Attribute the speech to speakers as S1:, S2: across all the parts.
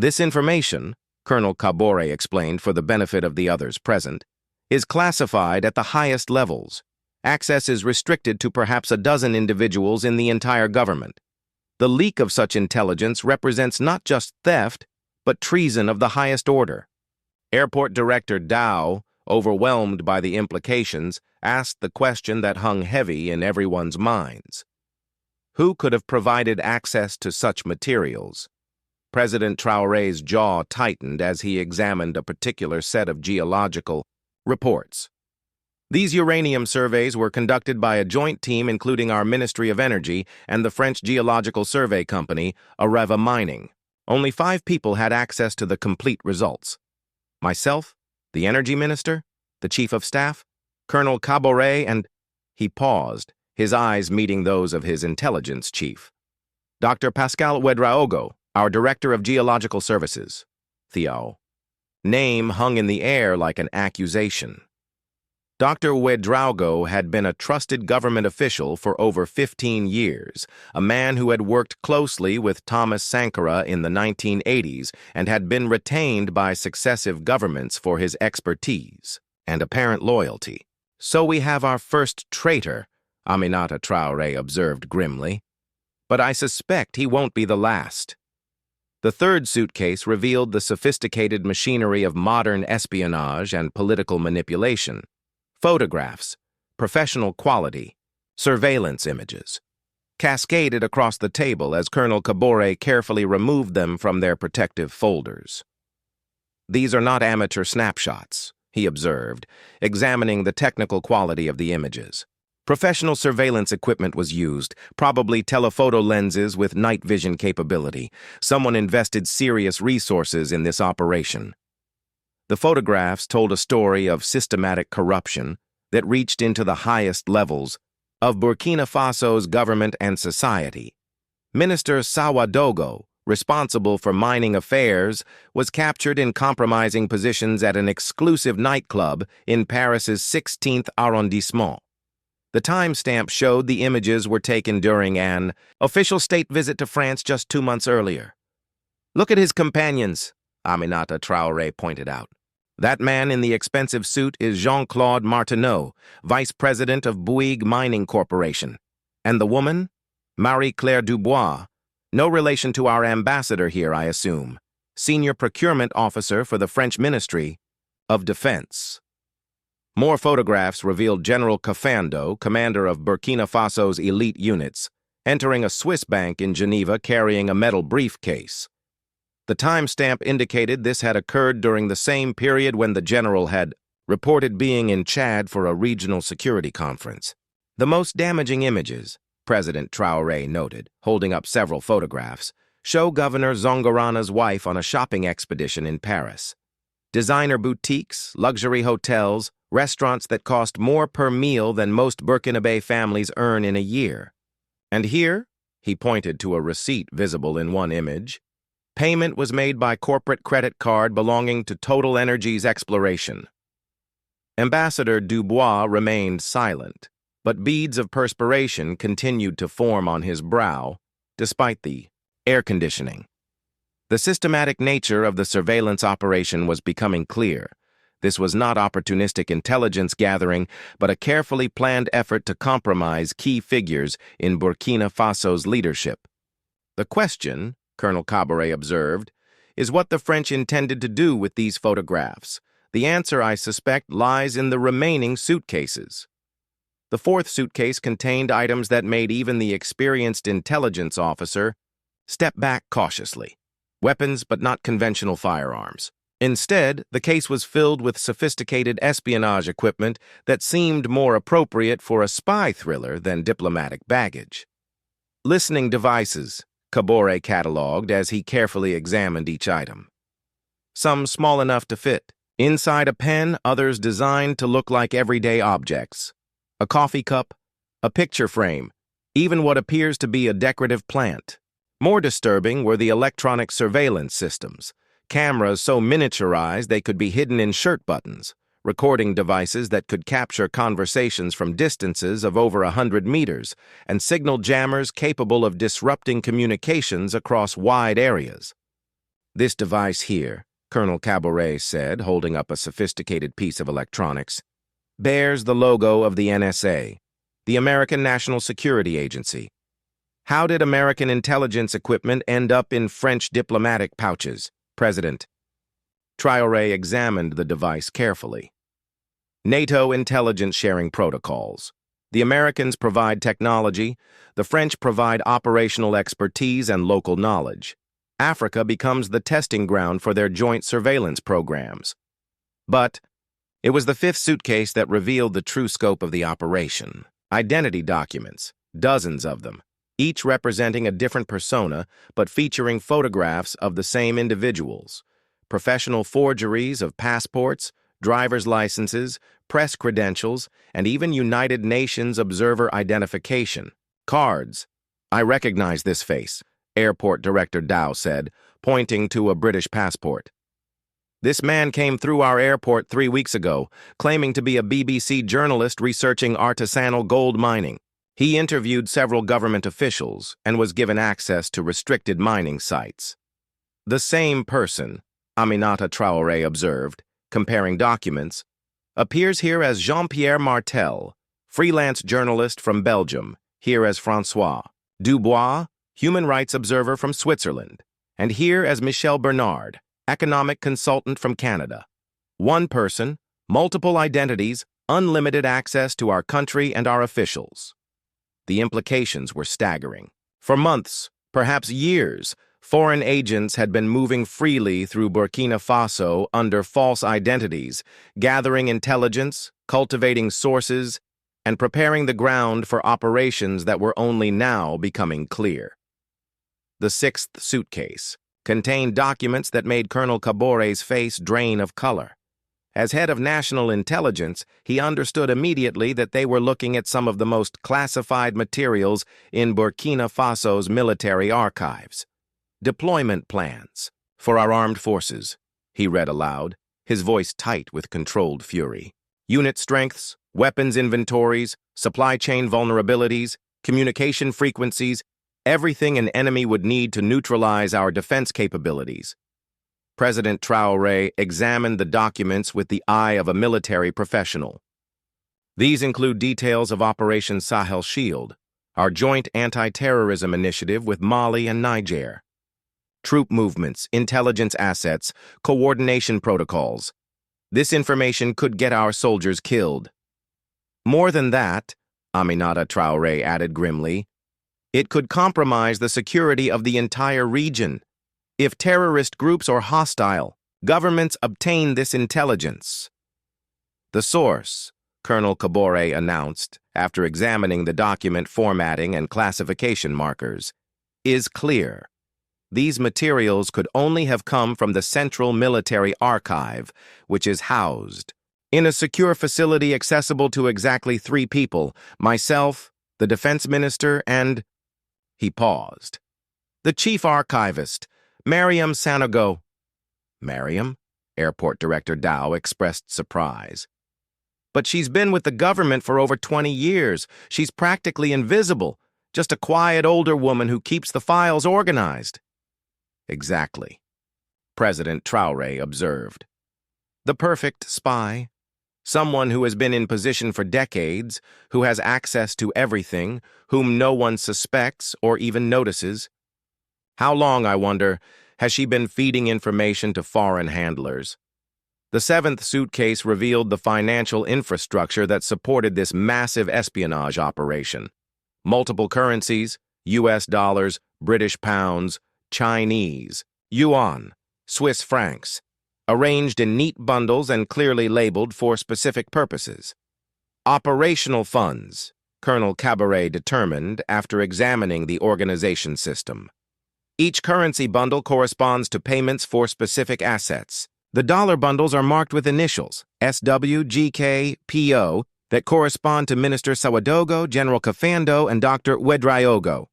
S1: This information, Colonel Traoré explained for the benefit of the others present, is classified at the highest levels. Access is restricted to perhaps a dozen individuals in the entire government. The leak of such intelligence represents not just theft, but treason of the highest order. Airport Director Dao, overwhelmed by the implications, asked the question that hung heavy in everyone's minds. Who could have provided access to such materials? President Traoré's jaw tightened as he examined a particular set of geological reports. These uranium surveys were conducted by a joint team including our Ministry of Energy and the French Geological Survey Company, Areva Mining. Only 5 people had access to the complete results. Myself, the Energy Minister, the Chief of Staff, Colonel Traoré, and... He paused, his eyes meeting those of his intelligence chief. Dr. Pascal Ouagadougou, our Director of Geological Services. Theo. Name hung in the air like an accusation. Dr. Ouagadougou had been a trusted government official for over 15 years, a man who had worked closely with Thomas Sankara in the 1980s and had been retained by successive governments for his expertise and apparent loyalty. So we have our first traitor, Aminata Traoré observed grimly. But I suspect he won't be the last. The third suitcase revealed the sophisticated machinery of modern espionage and political manipulation. Photographs, professional quality, surveillance images, cascaded across the table as Colonel Traoré carefully removed them from their protective folders. These are not amateur snapshots, he observed, examining the technical quality of the images. Professional surveillance equipment was used, probably telephoto lenses with night vision capability. Someone invested serious resources in this operation. The photographs told a story of systematic corruption that reached into the highest levels of Burkina Faso's government and society. Minister Ouagadougou, responsible for mining affairs, was captured in compromising positions at an exclusive nightclub in Paris's 16th arrondissement. The timestamp showed the images were taken during an official state visit to France just 2 months earlier. Look at his companions, Aminata Traoré pointed out. That man in the expensive suit is Jean-Claude Martineau, vice president of Bouygues Mining Corporation. And the woman? Marie-Claire Dubois. No relation to our ambassador here, I assume. Senior procurement officer for the French Ministry of Defense. More photographs revealed General Kafando, commander of Burkina Faso's elite units, entering a Swiss bank in Geneva carrying a metal briefcase. The timestamp indicated this had occurred during the same period when the general had reported being in Chad for a regional security conference. The most damaging images, President Traoré noted, holding up several photographs, show Governor Zongarana's wife on a shopping expedition in Paris. Designer boutiques, luxury hotels, restaurants that cost more per meal than most Burkinabe families earn in a year. And here, he pointed to a receipt visible in one image, payment was made by corporate credit card belonging to Total Energies Exploration. Ambassador Dubois remained silent, but beads of perspiration continued to form on his brow, despite the air conditioning. The systematic nature of the surveillance operation was becoming clear. This was not opportunistic intelligence gathering, but a carefully planned effort to compromise key figures in Burkina Faso's leadership. The question, Colonel Traoré observed, is what the French intended to do with these photographs. The answer, I suspect, lies in the remaining suitcases. The fourth suitcase contained items that made even the experienced intelligence officer step back cautiously. Weapons, but not conventional firearms. Instead, the case was filled with sophisticated espionage equipment that seemed more appropriate for a spy thriller than diplomatic baggage. Listening devices, Traoré catalogued as he carefully examined each item. Some small enough to fit. Inside a pen, others designed to look like everyday objects. A coffee cup, a picture frame, even what appears to be a decorative plant. More disturbing were the electronic surveillance systems, cameras so miniaturized they could be hidden in shirt buttons, recording devices that could capture conversations from distances of over 100 meters, and signal jammers capable of disrupting communications across wide areas. This device here, Colonel Traoré said, holding up a sophisticated piece of electronics, bears the logo of the NSA, the American National Security Agency. How did American intelligence equipment end up in French diplomatic pouches, President? Traoré examined the device carefully. NATO intelligence sharing protocols. The Americans provide technology, the French provide operational expertise and local knowledge. Africa becomes the testing ground for their joint surveillance programs. But it was the fifth suitcase that revealed the true scope of the operation. Identity documents, dozens of them, each representing a different persona but featuring photographs of the same individuals. Professional forgeries of passports, driver's licenses, press credentials, and even United Nations observer identification. Cards. I recognize this face, Airport Director Dow said, pointing to a British passport. This man came through our airport 3 weeks ago, claiming to be a BBC journalist researching artisanal gold mining. He interviewed several government officials and was given access to restricted mining sites. The same person, Aminata Traoré observed, comparing documents, appears here as Jean-Pierre Martel, freelance journalist from Belgium, here as François Dubois, human rights observer from Switzerland, and here as Michel Bernard, economic consultant from Canada. One person, multiple identities, unlimited access to our country and our officials. The implications were staggering. For months, perhaps years, foreign agents had been moving freely through Burkina Faso under false identities, gathering intelligence, cultivating sources, and preparing the ground for operations that were only now becoming clear. The sixth suitcase contained documents that made Colonel Traoré's face drain of color. As head of national intelligence, he understood immediately that they were looking at some of the most classified materials in Burkina Faso's military archives. Deployment plans for our armed forces, he read aloud, his voice tight with controlled fury. Unit strengths, weapons inventories, supply chain vulnerabilities, communication frequencies, everything an enemy would need to neutralize our defense capabilities. President Traoré examined the documents with the eye of a military professional. These include details of Operation Sahel Shield, our joint anti-terrorism initiative with Mali and Niger. Troop movements, intelligence assets, coordination protocols. This information could get our soldiers killed. More than that, Aminata Traoré added grimly, it could compromise the security of the entire region. If terrorist groups or hostile governments obtain this intelligence. The source, Colonel Traoré announced, after examining the document formatting and classification markers, is clear. These materials could only have come from the Central Military Archive, which is housed in a secure facility accessible to exactly 3 people, myself, the defense minister, and... He paused. The chief archivist, Mariam Sanogo. Mariam? Airport Director Dow expressed surprise. But she's been with the government for over 20 years. She's practically invisible, just a quiet older woman who keeps the files organized. Exactly, President Traoré observed. The perfect spy. Someone who has been in position for decades, who has access to everything, whom no one suspects or even notices. How long, I wonder, has she been feeding information to foreign handlers? The 7th suitcase revealed the financial infrastructure that supported this massive espionage operation. Multiple currencies, US dollars, British pounds, Chinese, yuan, Swiss francs, arranged in neat bundles and clearly labeled for specific purposes. Operational funds, Colonel Traoré determined after examining the organization system. Each currency bundle corresponds to payments for specific assets. The dollar bundles are marked with initials, SW, GK, PO, that correspond to Minister Ouagadougou, General Kafando, and Dr. Ouedraogo.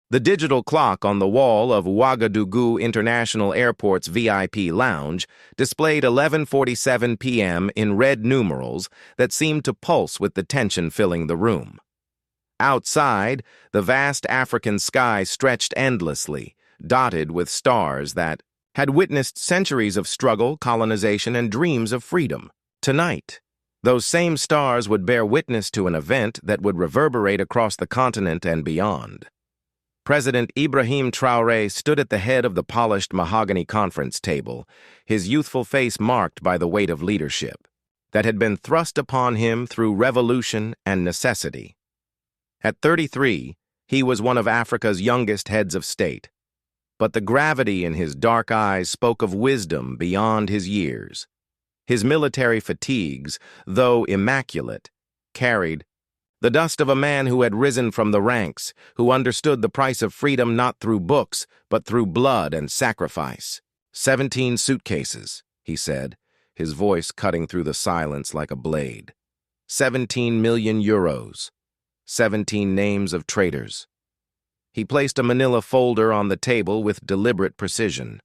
S1: The digital clock on the wall of Ouagadougou International Airport's VIP lounge displayed 11:47 p.m. in red numerals that seemed to pulse with the tension filling the room. Outside, the vast African sky stretched endlessly, dotted with stars that, had witnessed centuries of struggle, colonization, and dreams of freedom. Tonight, those same stars would bear witness to an event that would reverberate across the continent and beyond. President Ibrahim Traoré stood at the head of the polished mahogany conference table, his youthful face marked by the weight of leadership that had been thrust upon him through revolution and necessity. At 33, he was one of Africa's youngest heads of state, but the gravity in his dark eyes spoke of wisdom beyond his years. His military fatigues, though immaculate, carried the dust of a man who had risen from the ranks, who understood the price of freedom not through books, but through blood and sacrifice. 17 suitcases, he said, his voice cutting through the silence like a blade. 17 million euros. 17 names of traitors. He placed a manila folder on the table with deliberate precision.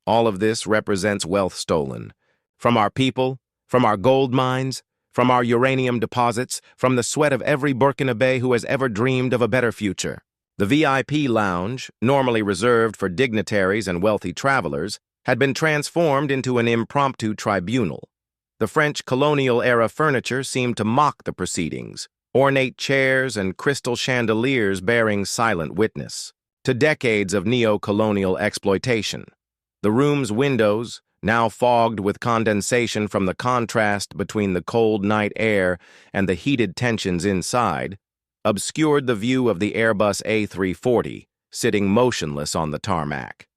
S1: All of this represents wealth stolen. From our people, from our gold mines, from our uranium deposits, from the sweat of every Burkinabe who has ever dreamed of a better future. The VIP lounge, normally reserved for dignitaries and wealthy travelers, had been transformed into an impromptu tribunal. The French colonial-era furniture seemed to mock the proceedings, ornate chairs and crystal chandeliers bearing silent witness to decades of neo-colonial exploitation. The room's windows, now fogged with condensation from the contrast between the cold night air and the heated tensions inside, obscured the view of the Airbus A340, sitting motionless on the tarmac.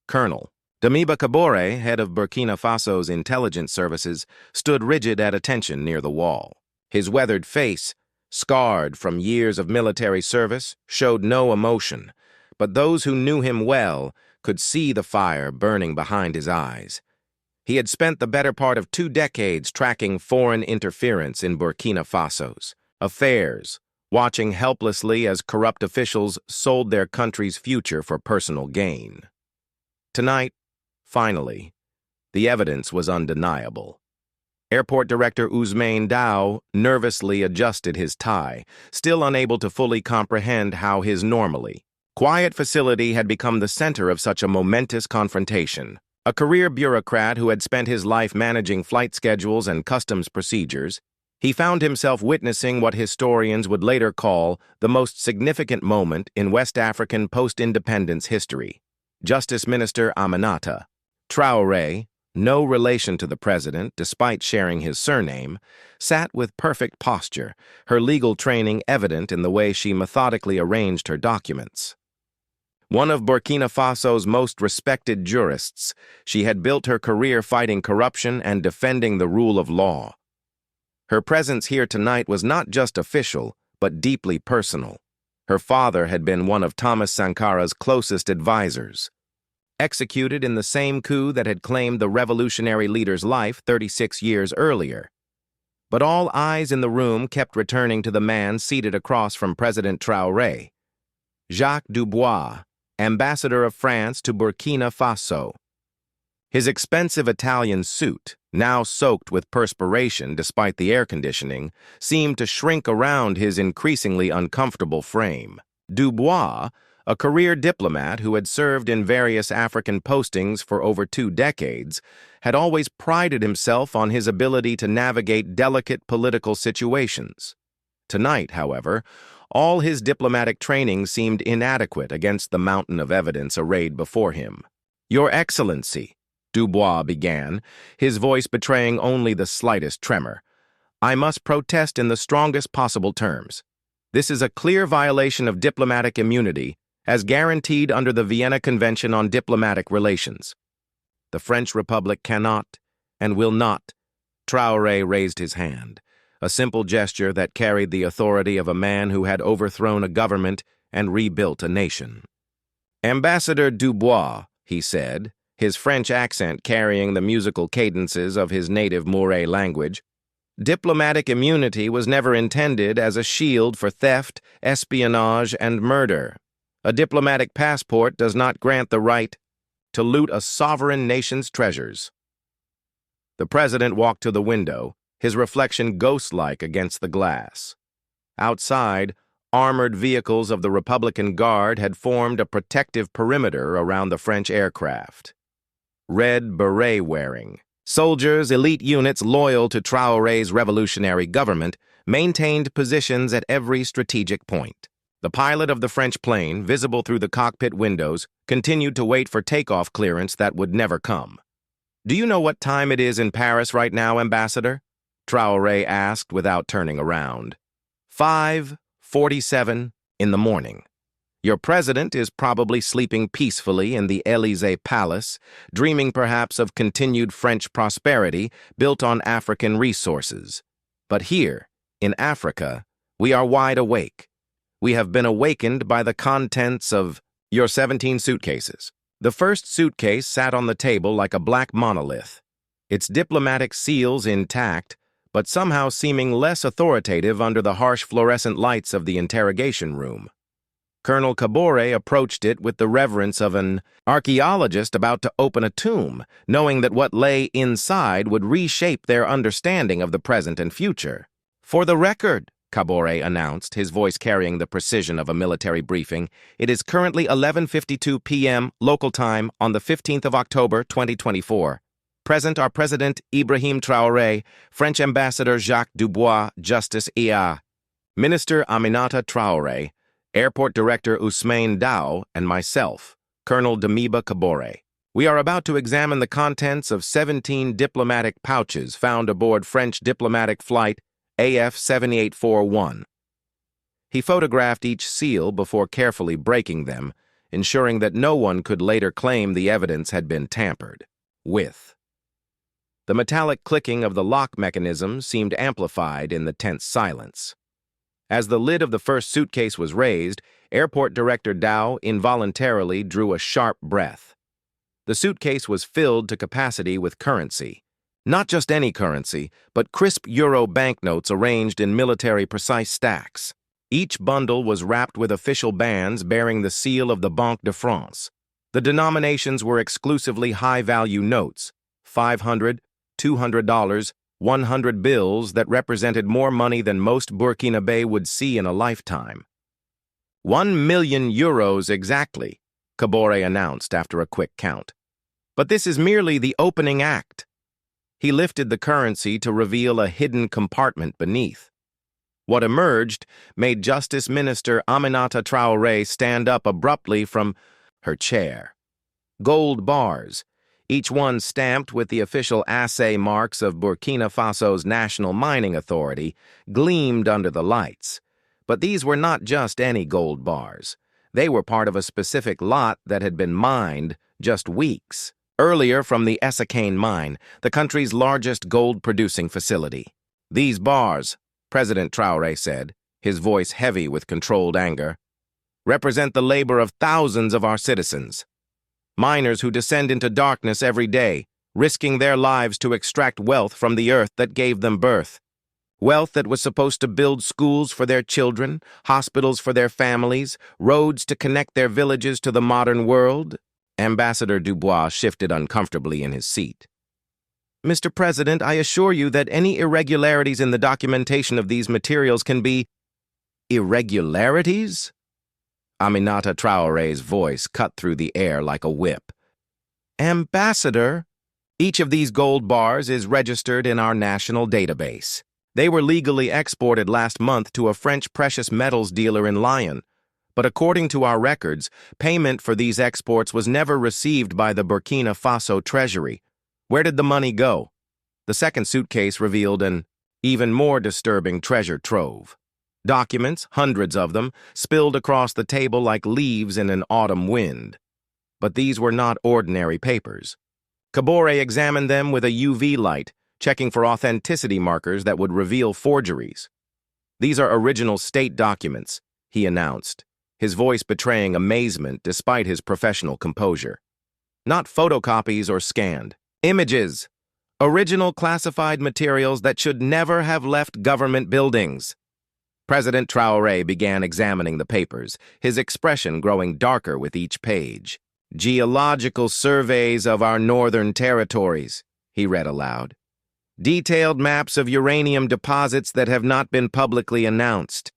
S1: Colonel Damiba Kabore, head of Burkina Faso's intelligence services, stood rigid at attention near the wall. His weathered face, scarred from years of military service, showed no emotion, but those who knew him well could see the fire burning behind his eyes. He had spent the better part of 2 decades tracking foreign interference in Burkina Faso's affairs, watching helplessly as corrupt officials sold their country's future for personal gain. Tonight, finally, the evidence was undeniable. Airport Director Ousmane Dao nervously adjusted his tie, still unable to fully comprehend how his normally quiet facility had become the center of such a momentous confrontation. A career bureaucrat who had spent his life managing flight schedules and customs procedures, he found himself witnessing what historians would later call the most significant moment in West African post-independence history. Justice Minister Aminata Traoré, no relation to the president despite sharing his surname, sat with perfect posture, her legal training evident in the way she methodically arranged her documents. One of Burkina Faso's most respected jurists, she had built her career fighting corruption and defending the rule of law. Her presence here tonight was not just official, but deeply personal. Her father had been one of Thomas Sankara's closest advisors, executed in the same coup that had claimed the revolutionary leader's life 36 years earlier. But all eyes in the room kept returning to the man seated across from President Traoré, Jacques Dubois, ambassador of France to Burkina Faso. His expensive Italian suit, now soaked with perspiration despite the air conditioning, seemed to shrink around his increasingly uncomfortable frame. Dubois, a career diplomat who had served in various African postings for over 2 decades, had always prided himself on his ability to navigate delicate political situations. Tonight, however, all his diplomatic training seemed inadequate against the mountain of evidence arrayed before him. "Your Excellency," Dubois began, his voice betraying only the slightest tremor, "I must protest in the strongest possible terms. This is a clear violation of diplomatic immunity, as guaranteed under the Vienna Convention on Diplomatic Relations. The French Republic cannot and will not." Traoré raised his hand, a simple gesture that carried the authority of a man who had overthrown a government and rebuilt a nation. "Ambassador Dubois," he said, his French accent carrying the musical cadences of his native Moray language, "diplomatic immunity was never intended as a shield for theft, espionage, and murder. A diplomatic passport does not grant the right to loot a sovereign nation's treasures." The president walked to the window, his reflection ghost-like against the glass. Outside, armored vehicles of the Republican Guard had formed a protective perimeter around the French aircraft. Red beret-wearing soldiers, elite units loyal to Traoré's revolutionary government, maintained positions at every strategic point. The pilot of the French plane, visible through the cockpit windows, continued to wait for takeoff clearance that would never come. "Do you know what time it is in Paris right now, Ambassador?" Traoré asked without turning around. 5:47 in the morning. Your president is probably sleeping peacefully in the Élysée Palace, dreaming perhaps of continued French prosperity built on African resources. But here, in Africa, we are wide awake. We have been awakened by the contents of your 17 suitcases. The first suitcase sat on the table like a black monolith, its diplomatic seals intact, but somehow seeming less authoritative under the harsh fluorescent lights of the interrogation room. Colonel Traoré approached it with the reverence of an archaeologist about to open a tomb, knowing that what lay inside would reshape their understanding of the present and future. "For the record," Traoré announced, his voice carrying the precision of a military briefing, "it is currently 11:52 p.m. local time on the 15th of October, 2024. Present are President Ibrahim Traoré, French Ambassador Jacques Dubois, Justice IA, Minister Aminata Traoré, Airport Director Ousmane Dao, and myself, Colonel Damiba Kabore. We are about to examine the contents of 17 diplomatic pouches found aboard French diplomatic flight AF 7841. He photographed each seal before carefully breaking them, ensuring that no one could later claim the evidence had been tampered with. The metallic clicking of the lock mechanism seemed amplified in the tense silence. As the lid of the first suitcase was raised, Airport Director Dao involuntarily drew a sharp breath. The suitcase was filled to capacity with currency. Not just any currency, but crisp euro banknotes arranged in military-precise stacks. Each bundle was wrapped with official bands bearing the seal of the Banque de France. The denominations were exclusively high-value notes, $500, $200, 100 bills that represented more money than most Burkinabe would see in a lifetime. 1 million euros exactly, Traoré announced after a quick count. But this is merely the opening act. He lifted the currency to reveal a hidden compartment beneath. What emerged made Justice Minister Aminata Traoré stand up abruptly from her chair. Gold bars, each one stamped with the official assay marks of Burkina Faso's National Mining Authority, gleamed under the lights. But these were not just any gold bars. They were part of a specific lot that had been mined just weeks earlier from the Essakane mine, the country's largest gold-producing facility. "These bars," President Traoré said, his voice heavy with controlled anger, "represent the labor of thousands of our citizens. Miners who descend into darkness every day, risking their lives to extract wealth from the earth that gave them birth. Wealth that was supposed to build schools for their children, hospitals for their families, roads to connect their villages to the modern world." Ambassador Dubois shifted uncomfortably in his seat. "Mr. President, I assure you that any irregularities in the documentation of these materials can be—" "Irregularities?" Aminata Traoré's voice cut through the air like a whip. "Ambassador, each of these gold bars is registered in our national database. They were legally exported last month to a French precious metals dealer in Lyon. But according to our records, payment for these exports was never received by the Burkina Faso Treasury. Where did the money go?" The second suitcase revealed an even more disturbing treasure trove. Documents, hundreds of them, spilled across the table like leaves in an autumn wind. But these were not ordinary papers. Traoré examined them with a UV light, checking for authenticity markers that would reveal forgeries. "These are original state documents," he announced, his voice betraying amazement despite his professional composure. "Not photocopies or scanned. Images. Original classified materials that should never have left government buildings." President Traoré began examining the papers, his expression growing darker with each page. "Geological surveys of our northern territories," he read aloud. "Detailed maps of uranium deposits that have not been publicly announced.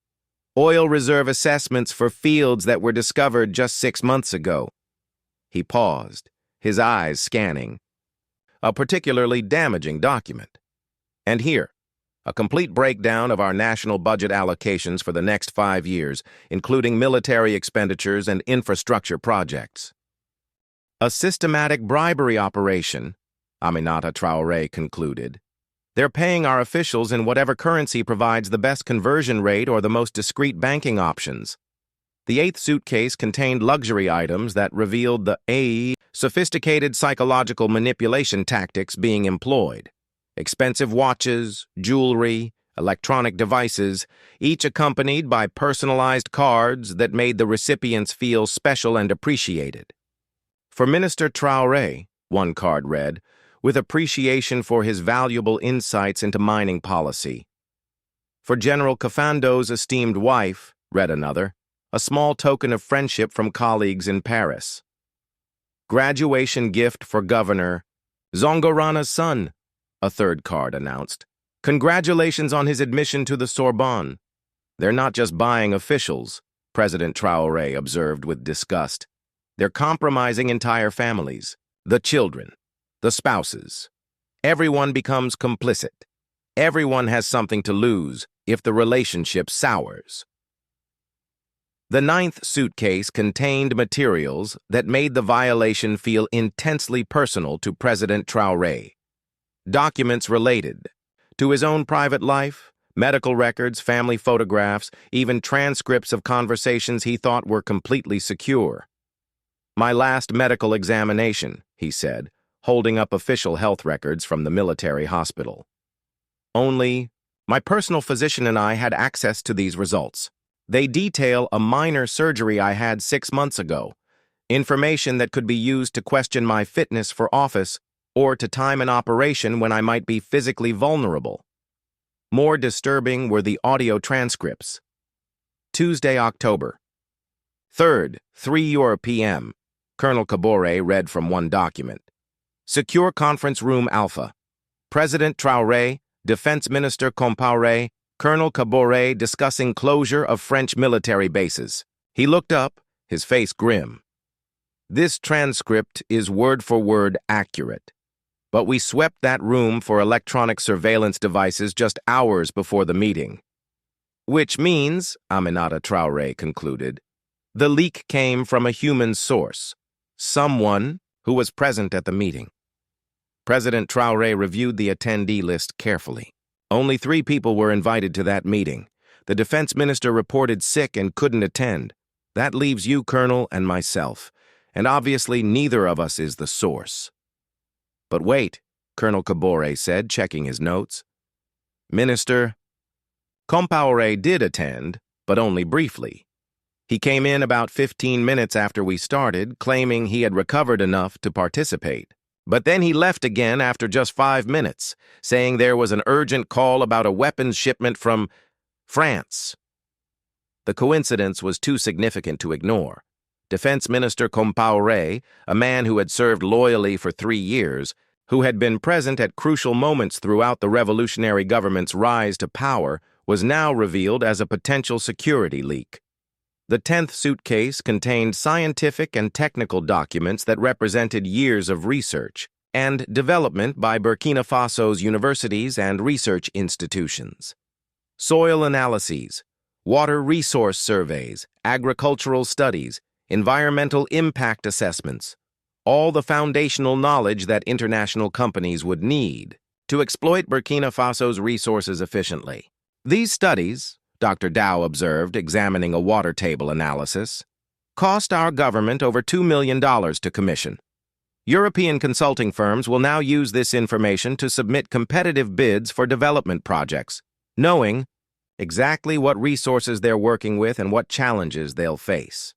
S1: Oil reserve assessments for fields that were discovered just 6 months ago. He paused, his eyes scanning. A particularly damaging document. And here, a complete breakdown of our national budget allocations for the next 5 years, including military expenditures and infrastructure projects. A systematic bribery operation, Aminata Traoré concluded. They're paying our officials in whatever currency provides the best conversion rate or the most discreet banking options. The 8th suitcase contained luxury items that revealed the sophisticated psychological manipulation tactics being employed. Expensive watches, jewelry, electronic devices, each accompanied by personalized cards that made the recipients feel special and appreciated. For Minister Traoré, one card read, with appreciation for his valuable insights into mining policy. For General Kafando's esteemed wife, read another, a small token of friendship from colleagues in Paris. Graduation gift for Governor Zongorana's son, a third card announced. Congratulations on his admission to the Sorbonne. They're not just buying officials, President Traoré observed with disgust. They're compromising entire families, the children, the spouses. Everyone becomes complicit. Everyone has something to lose if the relationship sours. The 9th suitcase contained materials that made the violation feel intensely personal to President Traoré. Documents related to his own private life, medical records, family photographs, even transcripts of conversations he thought were completely secure. My last medical examination, he said, holding up official health records from the military hospital. Only my personal physician and I had access to these results. They detail a minor surgery I had 6 months ago, information that could be used to question my fitness for office or to time an operation when I might be physically vulnerable. More disturbing were the audio transcripts. Tuesday, October 3rd, 3 p.m. Colonel Traoré read from one document. Secure Conference Room Alpha. President Traoré, Defense Minister Compaoré, Colonel Traoré discussing closure of French military bases. He looked up, his face grim. This transcript is word for word accurate. But we swept that room for electronic surveillance devices just hours before the meeting. Which means, Aminata Traoré concluded, the leak came from a human source, someone who was present at the meeting. President Traoré reviewed the attendee list carefully. Only 3 people were invited to that meeting. The defense minister reported sick and couldn't attend. That leaves you, Colonel, and myself. And obviously neither of us is the source. But wait, Colonel Traoré said, checking his notes. Minister Compaoré did attend, but only briefly. He came in about 15 minutes after we started, claiming he had recovered enough to participate. But then he left again after just 5 minutes, saying there was an urgent call about a weapons shipment from France. The coincidence was too significant to ignore. Defense Minister Compaoré, a man who had served loyally for 3 years, who had been present at crucial moments throughout the revolutionary government's rise to power, was now revealed as a potential security leak. The 10th suitcase contained scientific and technical documents that represented years of research and development by Burkina Faso's universities and research institutions. Soil analyses, water resource surveys, agricultural studies, environmental impact assessments, all the foundational knowledge that international companies would need to exploit Burkina Faso's resources efficiently. These studies, Dr. Dow observed, examining a water table analysis, cost our government over $2 million to commission. European consulting firms will now use this information to submit competitive bids for development projects, knowing exactly what resources they're working with and what challenges they'll face.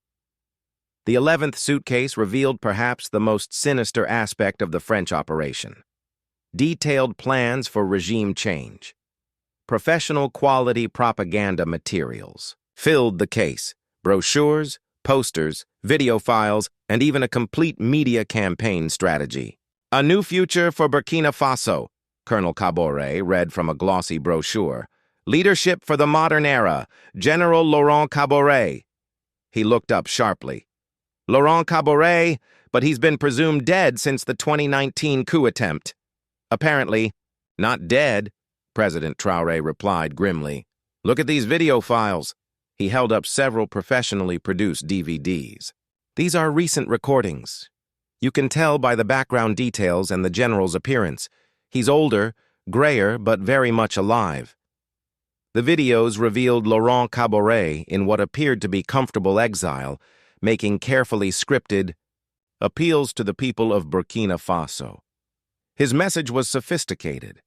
S1: The 11th suitcase revealed perhaps the most sinister aspect of the French operation. Detailed plans for regime change. Professional quality propaganda materials filled the case. Brochures, posters, video files, and even a complete media campaign strategy. A new future for Burkina Faso, Colonel Traoré read from a glossy brochure. Leadership for the modern era, General Laurent Caboret. He looked up sharply. Laurent Caboret, but he's been presumed dead since the 2019 coup attempt. Apparently, not dead, President Traore replied grimly. Look at these video files. He held up several professionally produced DVDs. These are recent recordings. You can tell by the background details and the general's appearance. He's older, grayer, but very much alive. The videos revealed Laurent Caboret in what appeared to be comfortable exile, making carefully scripted appeals to the people of Burkina Faso. His message was sophisticated,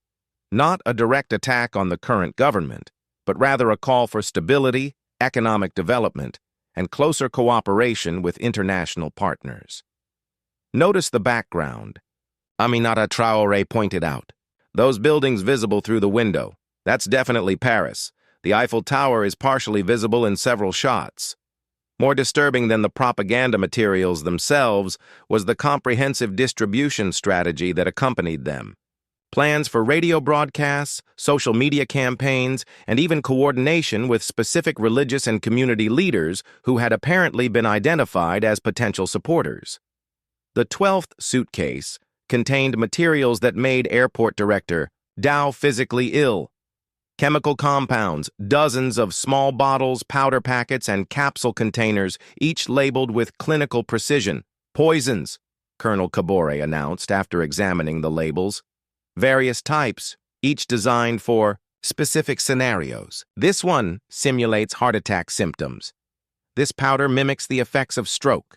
S1: not a direct attack on the current government, but rather a call for stability, economic development, and closer cooperation with international partners. Notice the background. Aminata Traore pointed out. Those buildings visible through the window. That's definitely Paris. The Eiffel Tower is partially visible in several shots. More disturbing than the propaganda materials themselves was the comprehensive distribution strategy that accompanied them. Plans for radio broadcasts, social media campaigns, and even coordination with specific religious and community leaders who had apparently been identified as potential supporters. The 12th suitcase contained materials that made airport director Dao physically ill. Chemical compounds, dozens of small bottles, powder packets, and capsule containers, each labeled with clinical precision. Poisons, Colonel Caboret announced after examining the labels. Various types, each designed for specific scenarios. This one simulates heart attack symptoms. This powder mimics the effects of stroke.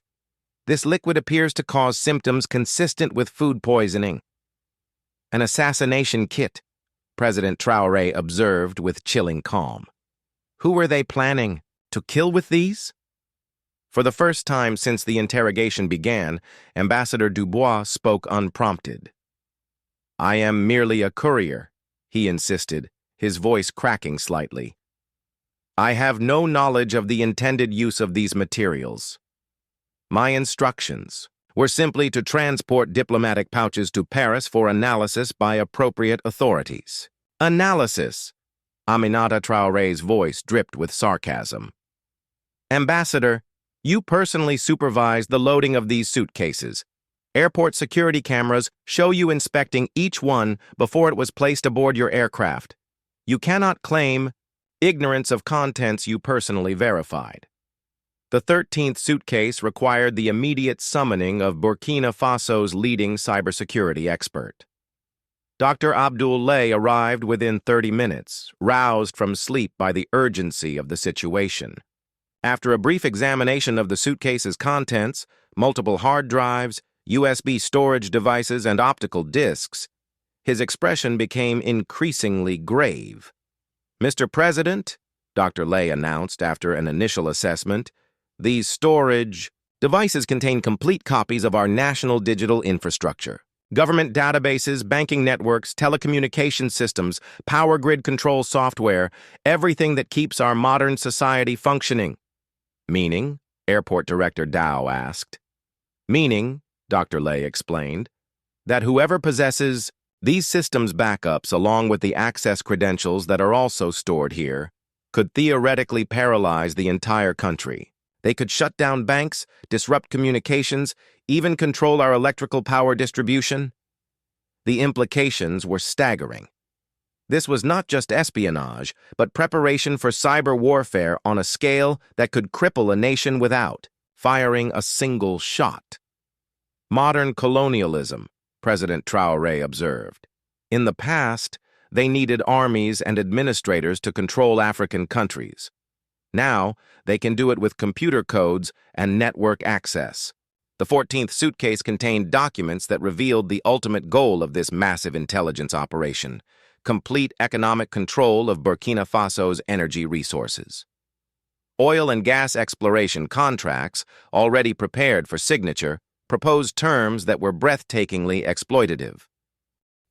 S1: This liquid appears to cause symptoms consistent with food poisoning. An assassination kit, President Traore observed with chilling calm. Who were they planning to kill with these? For the first time since the interrogation began, Ambassador Dubois spoke unprompted. I am merely a courier, he insisted, his voice cracking slightly. I have no knowledge of the intended use of these materials. My instructions were simply to transport diplomatic pouches to Paris for analysis by appropriate authorities. Analysis! Aminata Traore's voice dripped with sarcasm. Ambassador, you personally supervised the loading of these suitcases. Airport security cameras show you inspecting each one before it was placed aboard your aircraft. You cannot claim ignorance of contents you personally verified. The 13th suitcase required the immediate summoning of Burkina Faso's leading cybersecurity expert. Dr. Abdoulaye arrived within 30 minutes, roused from sleep by the urgency of the situation. After a brief examination of the suitcase's contents, multiple hard drives, USB storage devices, and optical discs, his expression became increasingly grave. Mr. President, Dr. Lay announced after an initial assessment, these storage devices contain complete copies of our national digital infrastructure. Government databases, banking networks, telecommunication systems, power grid control software, everything that keeps our modern society functioning. Meaning? Airport Director Dao asked. Meaning, Dr. Lay explained, that whoever possesses these systems backups along with the access credentials that are also stored here could theoretically paralyze the entire country. They could shut down banks, disrupt communications, even control our electrical power distribution. The implications were staggering. This was not just espionage, but preparation for cyber warfare on a scale that could cripple a nation without firing a single shot. Modern colonialism, President Traore observed. In the past, they needed armies and administrators to control African countries. Now, they can do it with computer codes and network access. The 14th suitcase contained documents that revealed the ultimate goal of this massive intelligence operation: complete economic control of Burkina Faso's energy resources. Oil and gas exploration contracts, already prepared for signature, proposed terms that were breathtakingly exploitative.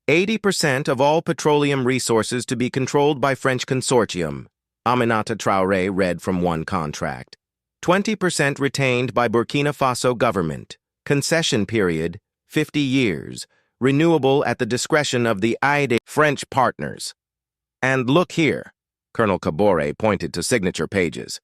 S1: 80% of all petroleum resources to be controlled by French consortium, Aminata Traoré read from one contract. 20% retained by Burkina Faso government. Concession period, 50 years. Renewable at the discretion of the French partners. And look here, Colonel Kabore pointed to signature pages.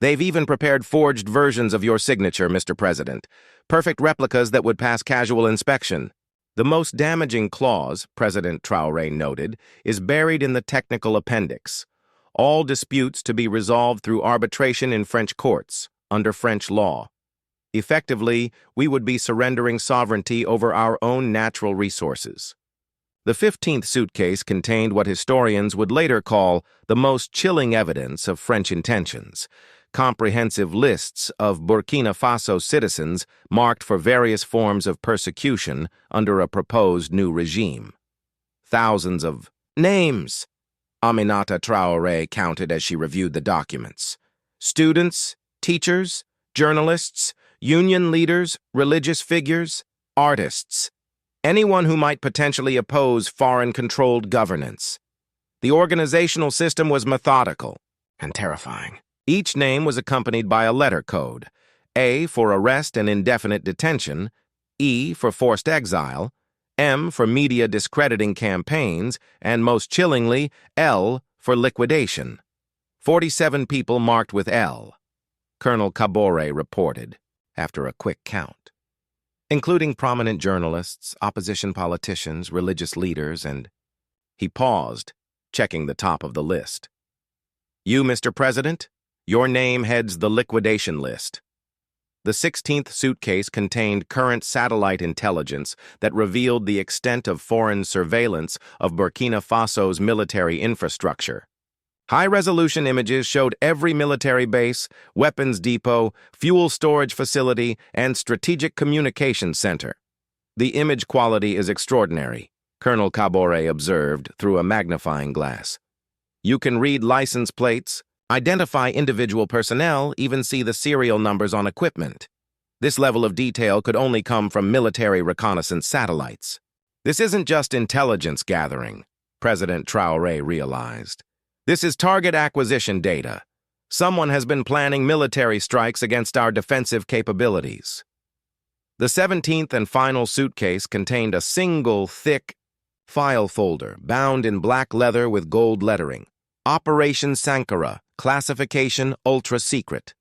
S1: They've even prepared forged versions of your signature, Mr. President. Perfect replicas that would pass casual inspection. The most damaging clause, President Traore noted, is buried in the technical appendix. All disputes to be resolved through arbitration in French courts, under French law. Effectively, we would be surrendering sovereignty over our own natural resources. The 15th suitcase contained what historians would later call the most chilling evidence of French intentions. Comprehensive lists of Burkina Faso citizens marked for various forms of persecution under a proposed new regime. Thousands of names, Aminata Traoré counted as she reviewed the documents. Students, teachers, journalists, union leaders, religious figures, artists, anyone who might potentially oppose foreign-controlled governance. The organizational system was methodical and terrifying. Each name was accompanied by a letter code, A for arrest and indefinite detention, E for forced exile, M for media discrediting campaigns, and most chillingly, L for liquidation. 47 people marked with L, Colonel Kabore reported, after a quick count, including prominent journalists, opposition politicians, religious leaders, and... He paused, checking the top of the list. You, Mr. President? Your name heads the liquidation list. The 16th suitcase contained current satellite intelligence that revealed the extent of foreign surveillance of Burkina Faso's military infrastructure. High-resolution images showed every military base, weapons depot, fuel storage facility, and strategic communications center. The image quality is extraordinary, Colonel Kabore observed through a magnifying glass. You can read license plates, identify individual personnel, even see the serial numbers on equipment. This level of detail could only come from military reconnaissance satellites. This isn't just intelligence gathering, President Traoré realized. This is target acquisition data. Someone has been planning military strikes against our defensive capabilities. The 17th and final suitcase contained a single, thick file folder bound in black leather with gold lettering. Operation Sankara, classification ultra-secret.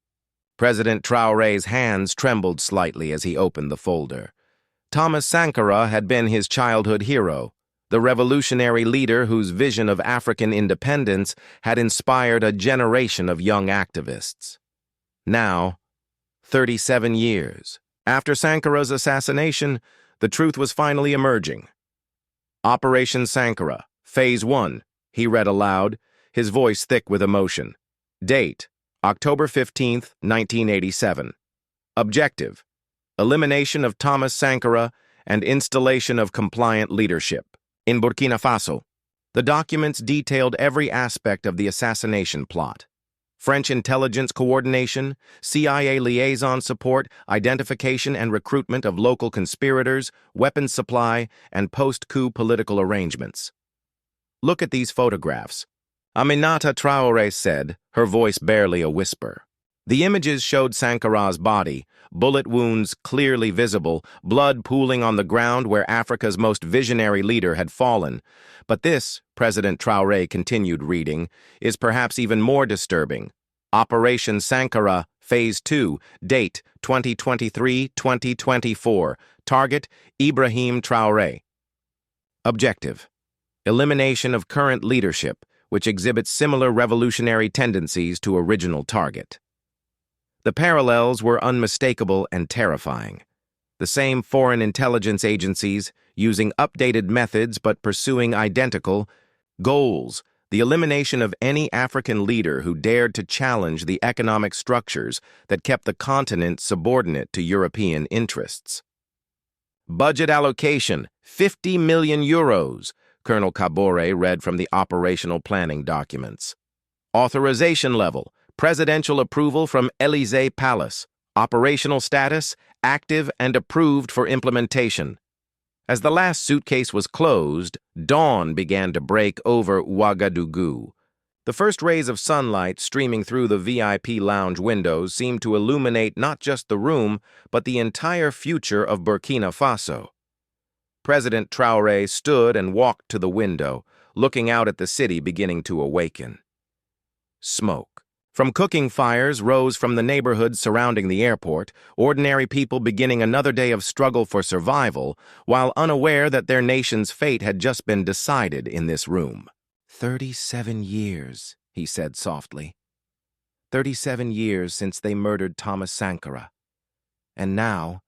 S1: President Traoré's hands trembled slightly as he opened the folder. Thomas Sankara had been his childhood hero, the revolutionary leader whose vision of African independence had inspired a generation of young activists. Now, 37 years after Sankara's assassination, the truth was finally emerging. Operation Sankara, Phase 1, he read aloud, his voice thick with emotion. Date, October 15, 1987. Objective, elimination of Thomas Sankara and installation of compliant leadership. In Burkina Faso, the documents detailed every aspect of the assassination plot. French intelligence coordination, CIA liaison support, identification and recruitment of local conspirators, weapons supply, and post-coup political arrangements. Look at these photographs, Aminata Traoré said, her voice barely a whisper. The images showed Sankara's body, bullet wounds clearly visible, blood pooling on the ground where Africa's most visionary leader had fallen. But this, President Traoré continued reading, is perhaps even more disturbing. Operation Sankara, Phase 2, date 2023-2024, target Ibrahim Traoré. Objective, elimination of current leadership, which exhibits similar revolutionary tendencies to original target. The parallels were unmistakable and terrifying. The same foreign intelligence agencies, using updated methods but pursuing identical goals, the elimination of any African leader who dared to challenge the economic structures that kept the continent subordinate to European interests. Budget allocation, 50 million euros, Colonel Kabore read from the operational planning documents. Authorization level, presidential approval from Élysée Palace. Operational status, active and approved for implementation. As the last suitcase was closed, dawn began to break over Ouagadougou. The first rays of sunlight streaming through the VIP lounge windows seemed to illuminate not just the room, but the entire future of Burkina Faso. President Traoré stood and walked to the window, looking out at the city beginning to awaken. Smoke. From cooking fires rose from the neighborhoods surrounding the airport, ordinary people beginning another day of struggle for survival, while unaware that their nation's fate had just been decided in this room. 37 years, he said softly. 37 years since they murdered Thomas Sankara. And now,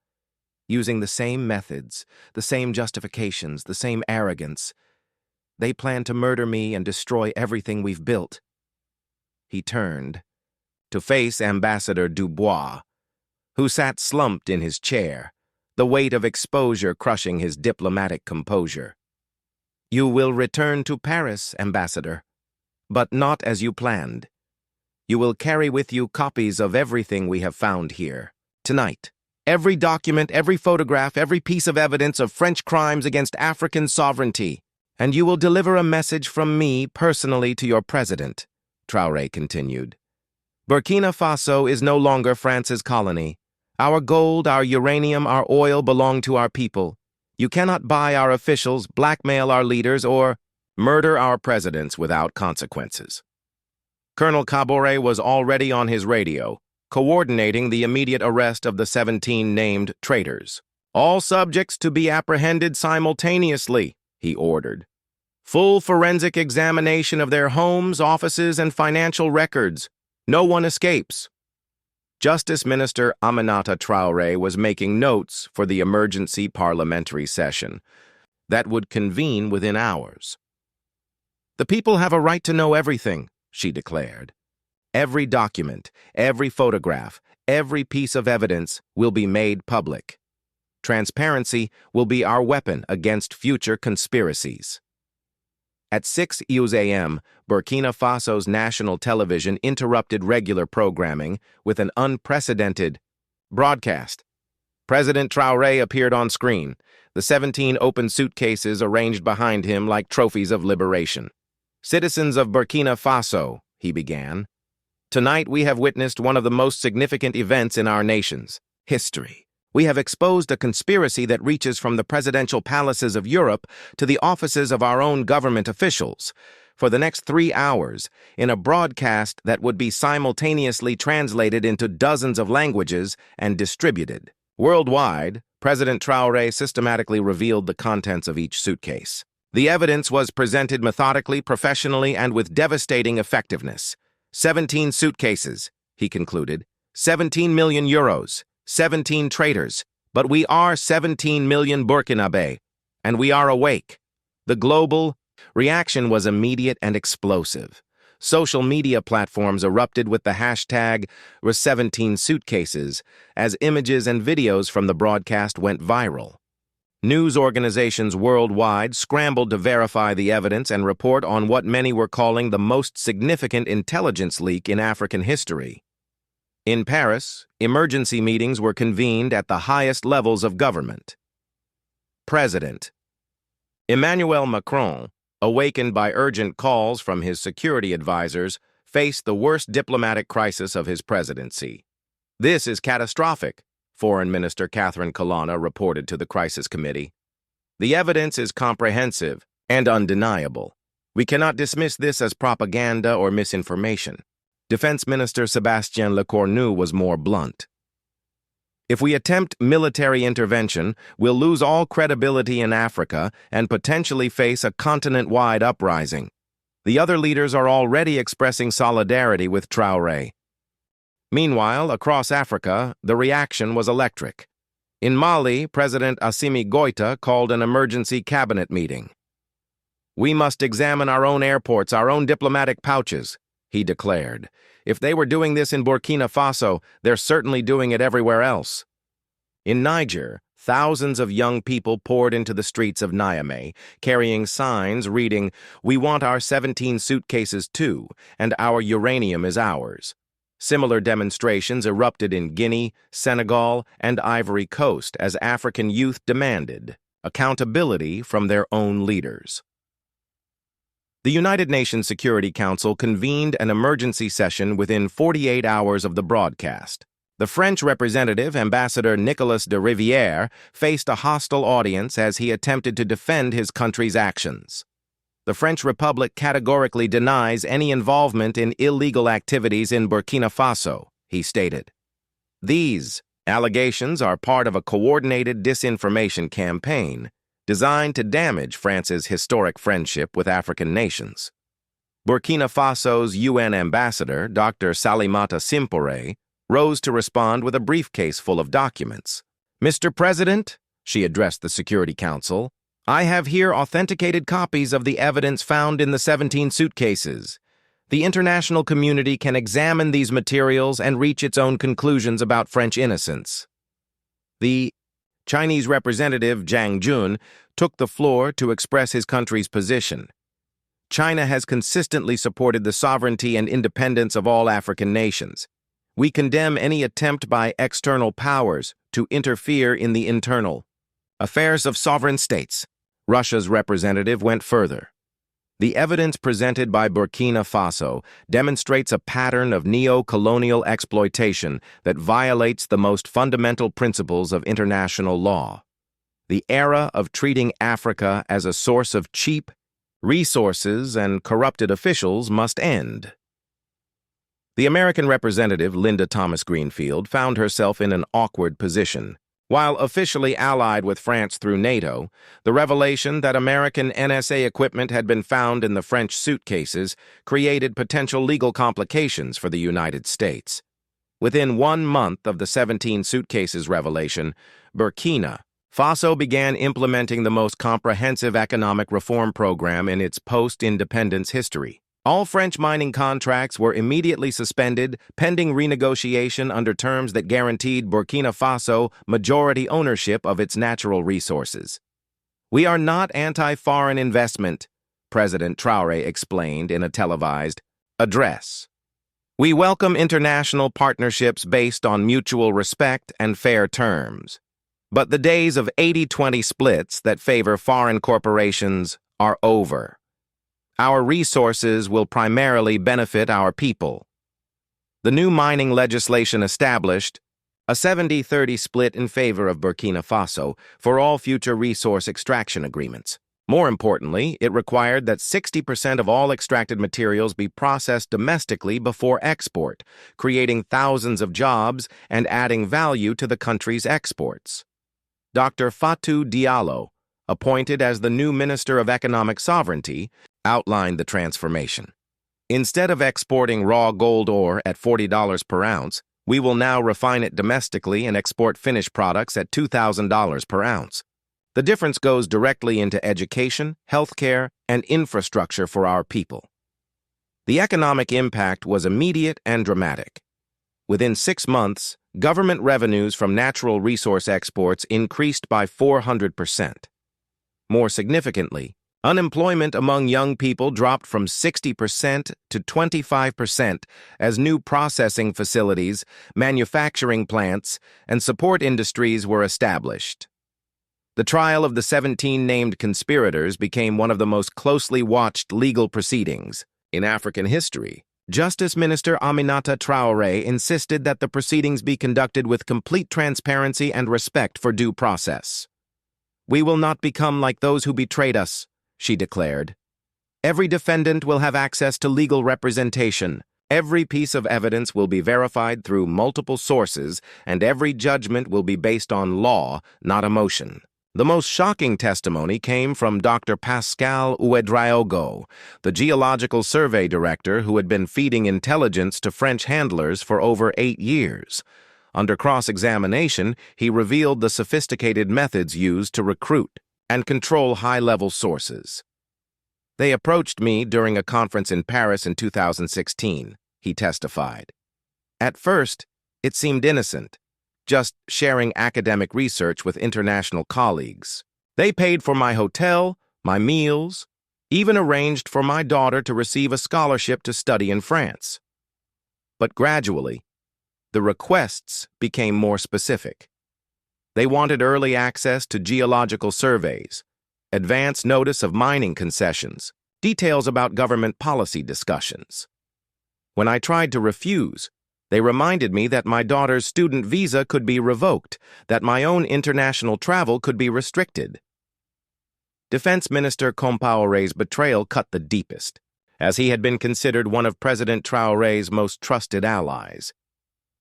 S1: using the same methods, the same justifications, the same arrogance, they plan to murder me and destroy everything we've built. He turned to face Ambassador Dubois, who sat slumped in his chair, the weight of exposure crushing his diplomatic composure. You will return to Paris, Ambassador, but not as you planned. You will carry with you copies of everything we have found here, tonight. Every document, every photograph, every piece of evidence of French crimes against African sovereignty. And you will deliver a message from me personally to your president, Traore continued. Burkina Faso is no longer France's colony. Our gold, our uranium, our oil belong to our people. You cannot buy our officials, blackmail our leaders, or murder our presidents without consequences. Colonel Traoré was already on his radio, coordinating the immediate arrest of the 17 named traitors. All subjects to be apprehended simultaneously, he ordered. Full forensic examination of their homes, offices, and financial records. No one escapes. Justice Minister Aminata Traoré was making notes for the emergency parliamentary session that would convene within hours. The people have a right to know everything, she declared. Every document, every photograph, every piece of evidence will be made public. Transparency will be our weapon against future conspiracies. At 6 a.m., Burkina Faso's national television interrupted regular programming with an unprecedented broadcast. President Traoré appeared on screen, the 17 open suitcases arranged behind him like trophies of liberation. Citizens of Burkina Faso, he began, tonight we have witnessed one of the most significant events in our nation's history. We have exposed a conspiracy that reaches from the presidential palaces of Europe to the offices of our own government officials. For the next 3 hours, in a broadcast that would be simultaneously translated into dozens of languages and distributed. Worldwide, President Traoré systematically revealed the contents of each suitcase. The evidence was presented methodically, professionally, and with devastating effectiveness. 17 suitcases, he concluded. 17 million euros. 17 traitors, but we are 17 million Burkinabé, and we are awake. The global reaction was immediate and explosive. Social media platforms erupted with the hashtag #17suitcases as images and videos from the broadcast went viral. News organizations worldwide scrambled to verify the evidence and report on what many were calling the most significant intelligence leak in African history. In Paris, emergency meetings were convened at the highest levels of government. President Emmanuel Macron, awakened by urgent calls from his security advisors, faced the worst diplomatic crisis of his presidency. This is catastrophic, Foreign Minister Catherine Colonna reported to the Crisis Committee. The evidence is comprehensive and undeniable. We cannot dismiss this as propaganda or misinformation. Defense Minister Sébastien Lecornu was more blunt. If we attempt military intervention, we'll lose all credibility in Africa and potentially face a continent-wide uprising. The other leaders are already expressing solidarity with Traoré. Meanwhile, across Africa, the reaction was electric. In Mali, President Assimi Goïta called an emergency cabinet meeting. We must examine our own airports, our own diplomatic pouches, he declared. If they were doing this in Burkina Faso, they're certainly doing it everywhere else. In Niger, thousands of young people poured into the streets of Niamey, carrying signs reading, "We want our 17 suitcases too, and our uranium is ours." Similar demonstrations erupted in Guinea, Senegal, and Ivory Coast as African youth demanded accountability from their own leaders. The United Nations Security Council convened an emergency session within 48 hours of the broadcast. The French representative, Ambassador Nicolas de Rivière, faced a hostile audience as he attempted to defend his country's actions. The French Republic categorically denies any involvement in illegal activities in Burkina Faso, he stated. These allegations are part of a coordinated disinformation campaign designed to damage France's historic friendship with African nations. Burkina Faso's UN ambassador, Dr. Salimata Simpore, rose to respond with a briefcase full of documents. "Mr. President," she addressed the Security Council, "I have here authenticated copies of the evidence found in the 17 suitcases. The international community can examine these materials and reach its own conclusions about French innocence." The Chinese representative, Zhang Jun, took the floor to express his country's position. China has consistently supported the sovereignty and independence of all African nations. We condemn any attempt by external powers to interfere in the internal affairs of sovereign states. Russia's representative went further. The evidence presented by Burkina Faso demonstrates a pattern of neo-colonial exploitation that violates the most fundamental principles of international law. The era of treating Africa as a source of cheap resources and corrupted officials must end. The American representative, Linda Thomas Greenfield, found herself in an awkward position. While officially allied with France through NATO, the revelation that American NSA equipment had been found in the French suitcases created potential legal complications for the United States. Within 1 month of the 17 suitcases revelation, Burkina Faso began implementing the most comprehensive economic reform program in its post-independence history. All French mining contracts were immediately suspended, pending renegotiation under terms that guaranteed Burkina Faso majority ownership of its natural resources. "We are not anti-foreign investment," President Traore explained in a televised address. "We welcome international partnerships based on mutual respect and fair terms. But the days of 80-20 splits that favor foreign corporations are over. Our resources will primarily benefit our people." The new mining legislation established a 70-30 split in favor of Burkina Faso for all future resource extraction agreements. More importantly, it required that 60% of all extracted materials be processed domestically before export, creating thousands of jobs and adding value to the country's exports. Dr. Fatou Diallo, appointed as the new Minister of Economic Sovereignty, outlined the transformation. "Instead of exporting raw gold ore at $40 per ounce, we will now refine it domestically and export finished products at $2,000 per ounce. The difference goes directly into education, healthcare, and infrastructure for our people." The economic impact was immediate and dramatic. Within 6 months, government revenues from natural resource exports increased by 400%. More significantly, unemployment among young people dropped from 60% to 25% as new processing facilities, manufacturing plants, and support industries were established. The trial of the 17 named conspirators became one of the most closely watched legal proceedings in African history. Justice Minister Aminata Traore insisted that the proceedings be conducted with complete transparency and respect for due process. "We will not become like those who betrayed us," she declared. "Every defendant will have access to legal representation. Every piece of evidence will be verified through multiple sources, and every judgment will be based on law, not emotion." The most shocking testimony came from Dr. Pascal Ouagadougou, the Geological Survey Director who had been feeding intelligence to French handlers for over 8 years. Under cross-examination, he revealed the sophisticated methods used to recruit and control high-level sources. "They approached me during a conference in Paris in 2016, he testified. "At first, it seemed innocent, just sharing academic research with international colleagues. They paid for my hotel, my meals, even arranged for my daughter to receive a scholarship to study in France. But gradually, the requests became more specific. They wanted early access to geological surveys, advance notice of mining concessions, details about government policy discussions. When I tried to refuse, they reminded me that my daughter's student visa could be revoked, that my own international travel could be restricted. Defense Minister Traoré's betrayal cut the deepest, as he had been considered one of President Traoré's most trusted allies.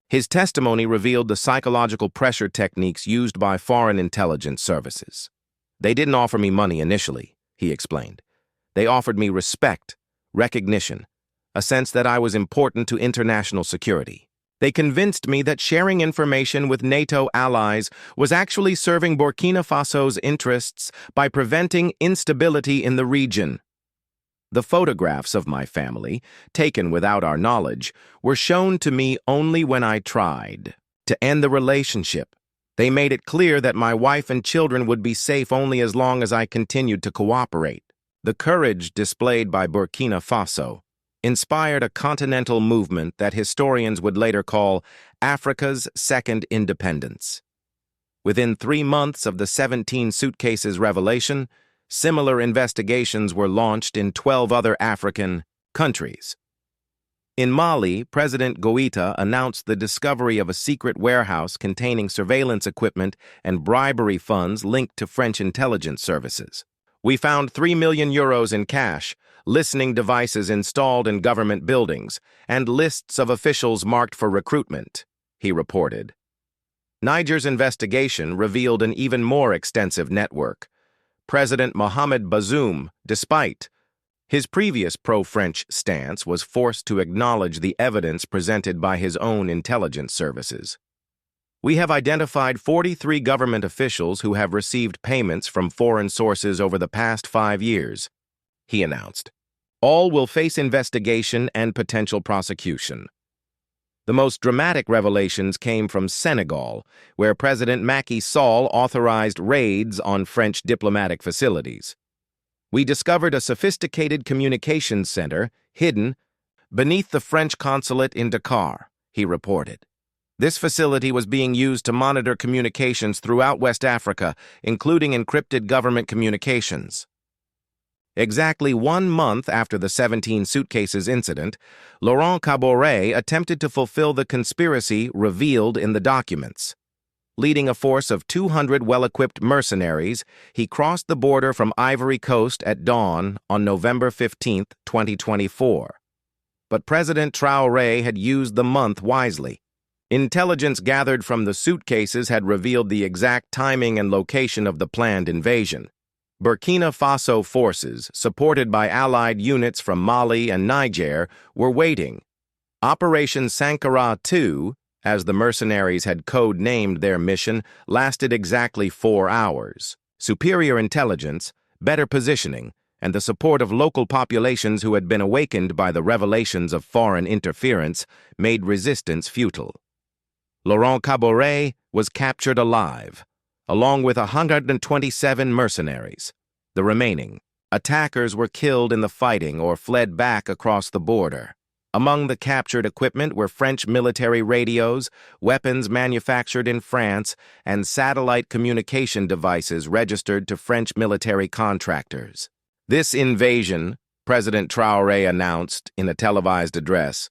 S1: His testimony revealed the psychological pressure techniques used by foreign intelligence services. "They didn't offer me money initially," he explained. "They offered me respect, recognition, a sense that I was important to international security. They convinced me that sharing information with NATO allies was actually serving Burkina Faso's interests by preventing instability in the region." The photographs of my family, taken without our knowledge, were shown to me only when I tried to end the relationship. They made it clear that my wife and children would be safe only as long as I continued to cooperate. The courage displayed by Burkina Faso inspired a continental movement that historians would later call Africa's Second Independence. Within 3 months of the 17 suitcases revelation, similar investigations were launched in 12 other African countries. In Mali, President Goïta announced the discovery of a secret warehouse containing surveillance equipment and bribery funds linked to French intelligence services. "We found €3 million in cash, listening devices installed in government buildings, and lists of officials marked for recruitment," he reported. Niger's investigation revealed an even more extensive network. President Mohamed Bazoum, despite his previous pro-French stance, was forced to acknowledge the evidence presented by his own intelligence services. "We have identified 43 government officials who have received payments from foreign sources over the past 5 years," he announced. "All will face investigation and potential prosecution." The most dramatic revelations came from Senegal, where President Macky Sall authorized raids on French diplomatic facilities. "We discovered a sophisticated communications center hidden beneath the French consulate in Dakar," he reported. "This facility was being used to monitor communications throughout West Africa, including encrypted government communications." Exactly 1 month after the 17 suitcases incident, Laurent Gbagbo attempted to fulfill the conspiracy revealed in the documents. Leading a force of 200 well-equipped mercenaries, he crossed the border from Ivory Coast at dawn on November 15, 2024. But President Traoré had used the month wisely. Intelligence gathered from the suitcases had revealed the exact timing and location of the planned invasion. Burkina Faso forces, supported by allied units from Mali and Niger, were waiting. Operation Sankara II, as the mercenaries had code-named their mission, lasted exactly 4 hours. Superior intelligence, better positioning, and the support of local populations who had been awakened by the revelations of foreign interference made resistance futile. Laurent Gbagbo was captured alive, along with 127 mercenaries. The remaining attackers were killed in the fighting or fled back across the border. Among the captured equipment were French military radios, weapons manufactured in France, and satellite communication devices registered to French military contractors. "This invasion," President Traoré announced in a televised address,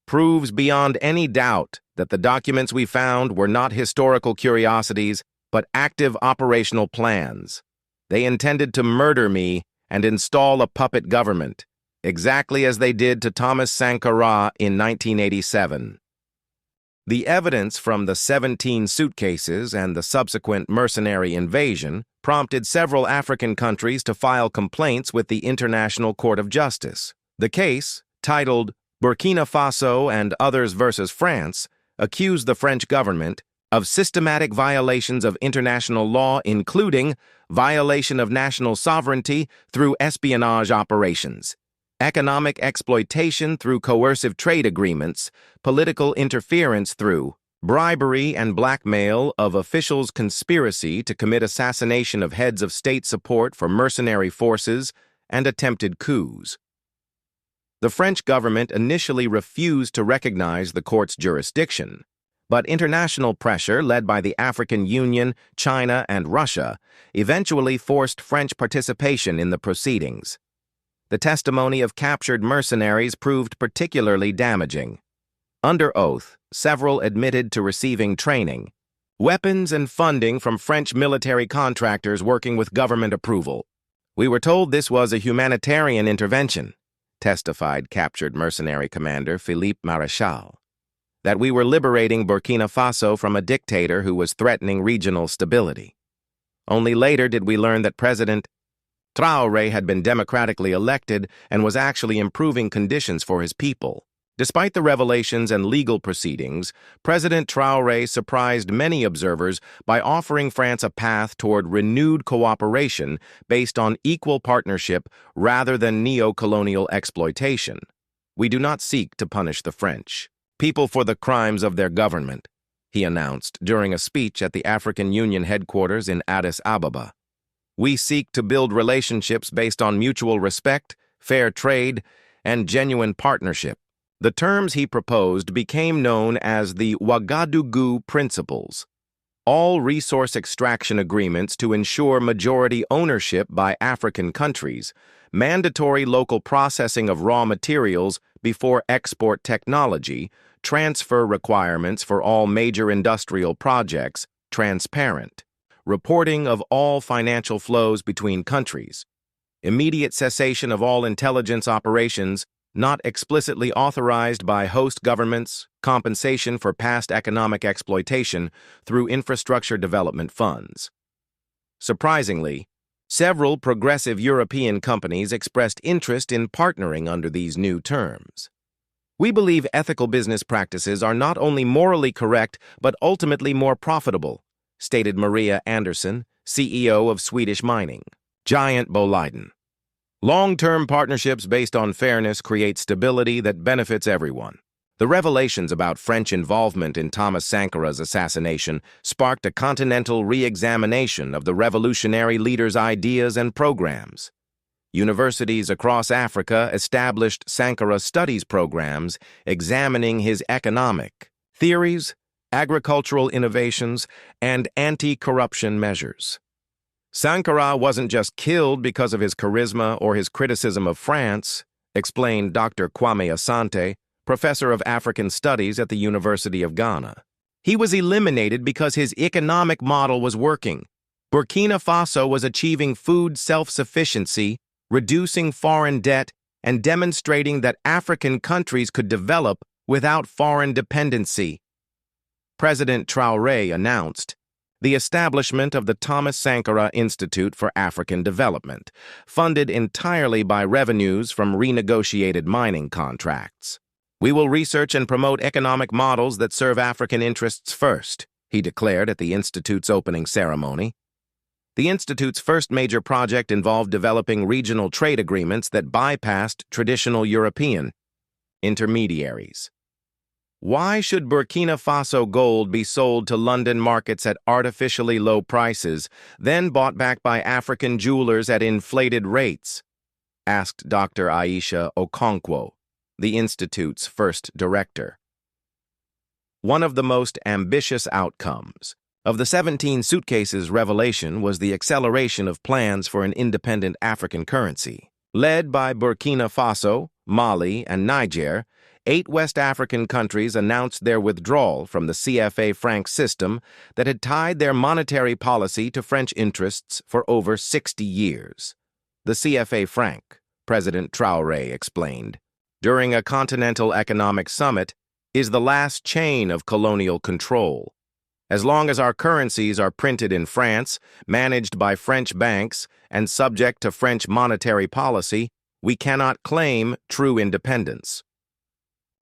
S1: "proves beyond any doubt that the documents we found were not historical curiosities, but active operational plans. They intended to murder me and install a puppet government, exactly as they did to Thomas Sankara in 1987. The evidence from the 17 suitcases and the subsequent mercenary invasion prompted several African countries to file complaints with the International Court of Justice. The case, titled Burkina Faso and Others versus France, accused the French government of systematic violations of international law, including violation of national sovereignty through espionage operations, economic exploitation through coercive trade agreements, political interference through bribery and blackmail of officials, conspiracy to commit assassination of heads of state support for mercenary forces, and attempted coups. The French government initially refused to recognize the court's jurisdiction, but international pressure, led by the African Union, China, and Russia, eventually forced French participation in the proceedings. The testimony of captured mercenaries proved particularly damaging. Under oath, several admitted to receiving training, weapons, and funding from French military contractors working with government approval. We were told this was a humanitarian intervention, testified captured mercenary commander Philippe Maréchal, that we were liberating Burkina Faso from a dictator who was threatening regional stability. Only later did we learn that President Traore had been democratically elected and was actually improving conditions for his people. Despite the revelations and legal proceedings, President Traore surprised many observers by offering France a path toward renewed cooperation based on equal partnership rather than neo-colonial exploitation. We do not seek to punish the French people for the crimes of their government, he announced during a speech at the African Union headquarters in Addis Ababa. We seek to build relationships based on mutual respect, fair trade, and genuine partnership. The terms he proposed became known as the Ouagadougou Principles, all resource extraction agreements to ensure majority ownership by African countries, mandatory local processing of raw materials before export technology, transfer requirements for all major industrial projects, transparent, reporting of all financial flows between countries, immediate cessation of all intelligence operations not explicitly authorized by host governments, compensation for past economic exploitation through infrastructure development funds. Surprisingly, several progressive European companies expressed interest in partnering under these new terms. We believe ethical business practices are not only morally correct but ultimately more profitable, stated Maria Andersson, CEO of Swedish mining giant Boliden. Long-term partnerships based on fairness create stability that benefits everyone. The revelations about French involvement in Thomas Sankara's assassination sparked a continental re-examination of the revolutionary leader's ideas and programs. Universities across Africa established Sankara studies programs examining his economic theories, agricultural innovations, and anti-corruption measures. Sankara wasn't just killed because of his charisma or his criticism of France, explained Dr. Kwame Asante, professor of African Studies at the University of Ghana. He was eliminated because his economic model was working. Burkina Faso was achieving food self-sufficiency, reducing foreign debt, and demonstrating that African countries could develop without foreign dependency. President Traoré announced the establishment of the Thomas Sankara Institute for African Development, funded entirely by revenues from renegotiated mining contracts. We will research and promote economic models that serve African interests first, he declared at the Institute's opening ceremony. The Institute's first major project involved developing regional trade agreements that bypassed traditional European intermediaries. Why should Burkina Faso gold be sold to London markets at artificially low prices, then bought back by African jewelers at inflated rates? Asked Dr. Aisha Okonkwo, the Institute's first director. One of the most ambitious outcomes of the 17 suitcases revelation was the acceleration of plans for an independent African currency. Led by Burkina Faso, Mali, and Niger, 8 West African countries announced their withdrawal from the CFA franc system that had tied their monetary policy to French interests for over 60 years. The CFA franc, President Traoré explained, during a continental economic summit, is the last chain of colonial control. As long as our currencies are printed in France, managed by French banks, and subject to French monetary policy, we cannot claim true independence.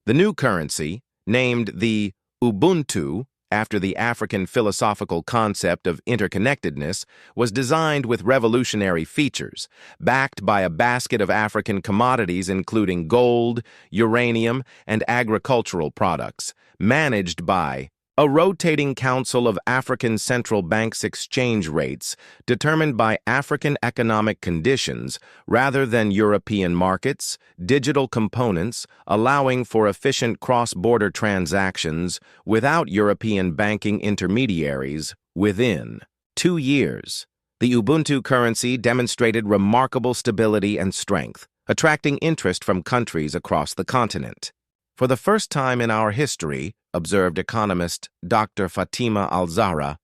S1: The new currency, named the Ubuntu, after the African philosophical concept of interconnectedness, was designed with revolutionary features, backed by a basket of African commodities including gold, uranium, and agricultural products, managed by a rotating council of African central banks' exchange rates determined by African economic conditions rather than European markets, digital components allowing for efficient cross-border transactions without European banking intermediaries within 2 years. The Ubuntu currency demonstrated remarkable stability and strength, attracting interest from countries across the continent. For the first time in our history, observed economist Dr. Fatima Al-Zahra,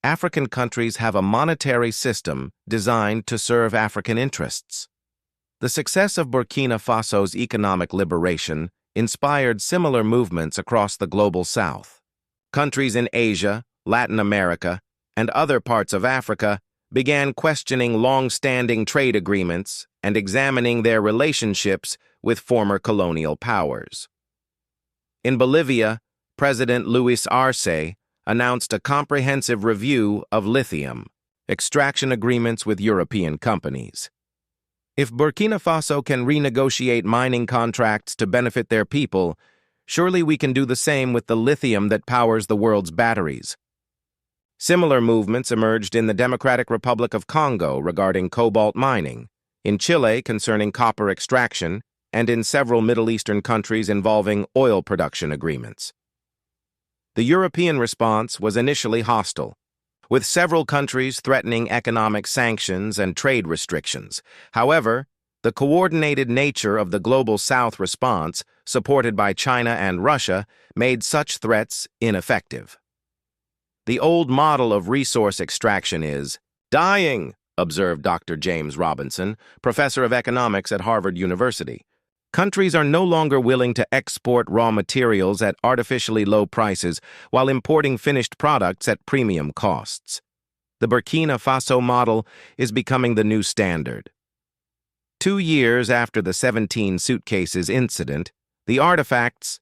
S1: African countries have a monetary system designed to serve African interests. The success of Burkina Faso's economic liberation inspired similar movements across the global south. Countries in Asia, Latin America, and other parts of Africa began questioning long-standing trade agreements and examining their relationships with former colonial powers. In Bolivia, President Luis Arce announced a comprehensive review of lithium extraction agreements with European companies. If Burkina Faso can renegotiate mining contracts to benefit their people, surely we can do the same with the lithium that powers the world's batteries. Similar movements emerged in the Democratic Republic of Congo regarding cobalt mining, in Chile concerning copper extraction, and in several Middle Eastern countries involving oil production agreements. The European response was initially hostile, with several countries threatening economic sanctions and trade restrictions. However, the coordinated nature of the Global South response, supported by China and Russia, made such threats ineffective. The old model of resource extraction is dying, observed Dr. James Robinson, professor of economics at Harvard University. Countries are no longer willing to export raw materials at artificially low prices while importing finished products at premium costs. The Burkina Faso model is becoming the new standard. 2 years after the 17 suitcases incident, the artifacts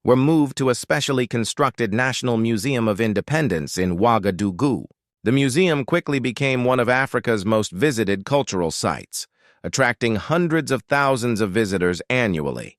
S1: were moved to a specially constructed National Museum of Independence in Ouagadougou. The museum quickly became one of Africa's most visited cultural sites, attracting hundreds of thousands of visitors annually.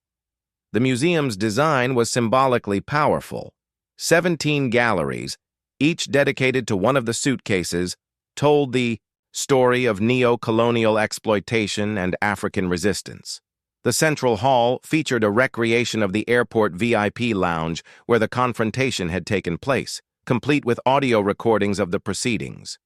S1: The museum's design was symbolically powerful. 17 galleries, each dedicated to one of the suitcases, told the story of neo-colonial exploitation and African resistance. The central hall featured a recreation of the airport VIP lounge where the confrontation had taken place, complete with audio recordings of the proceedings.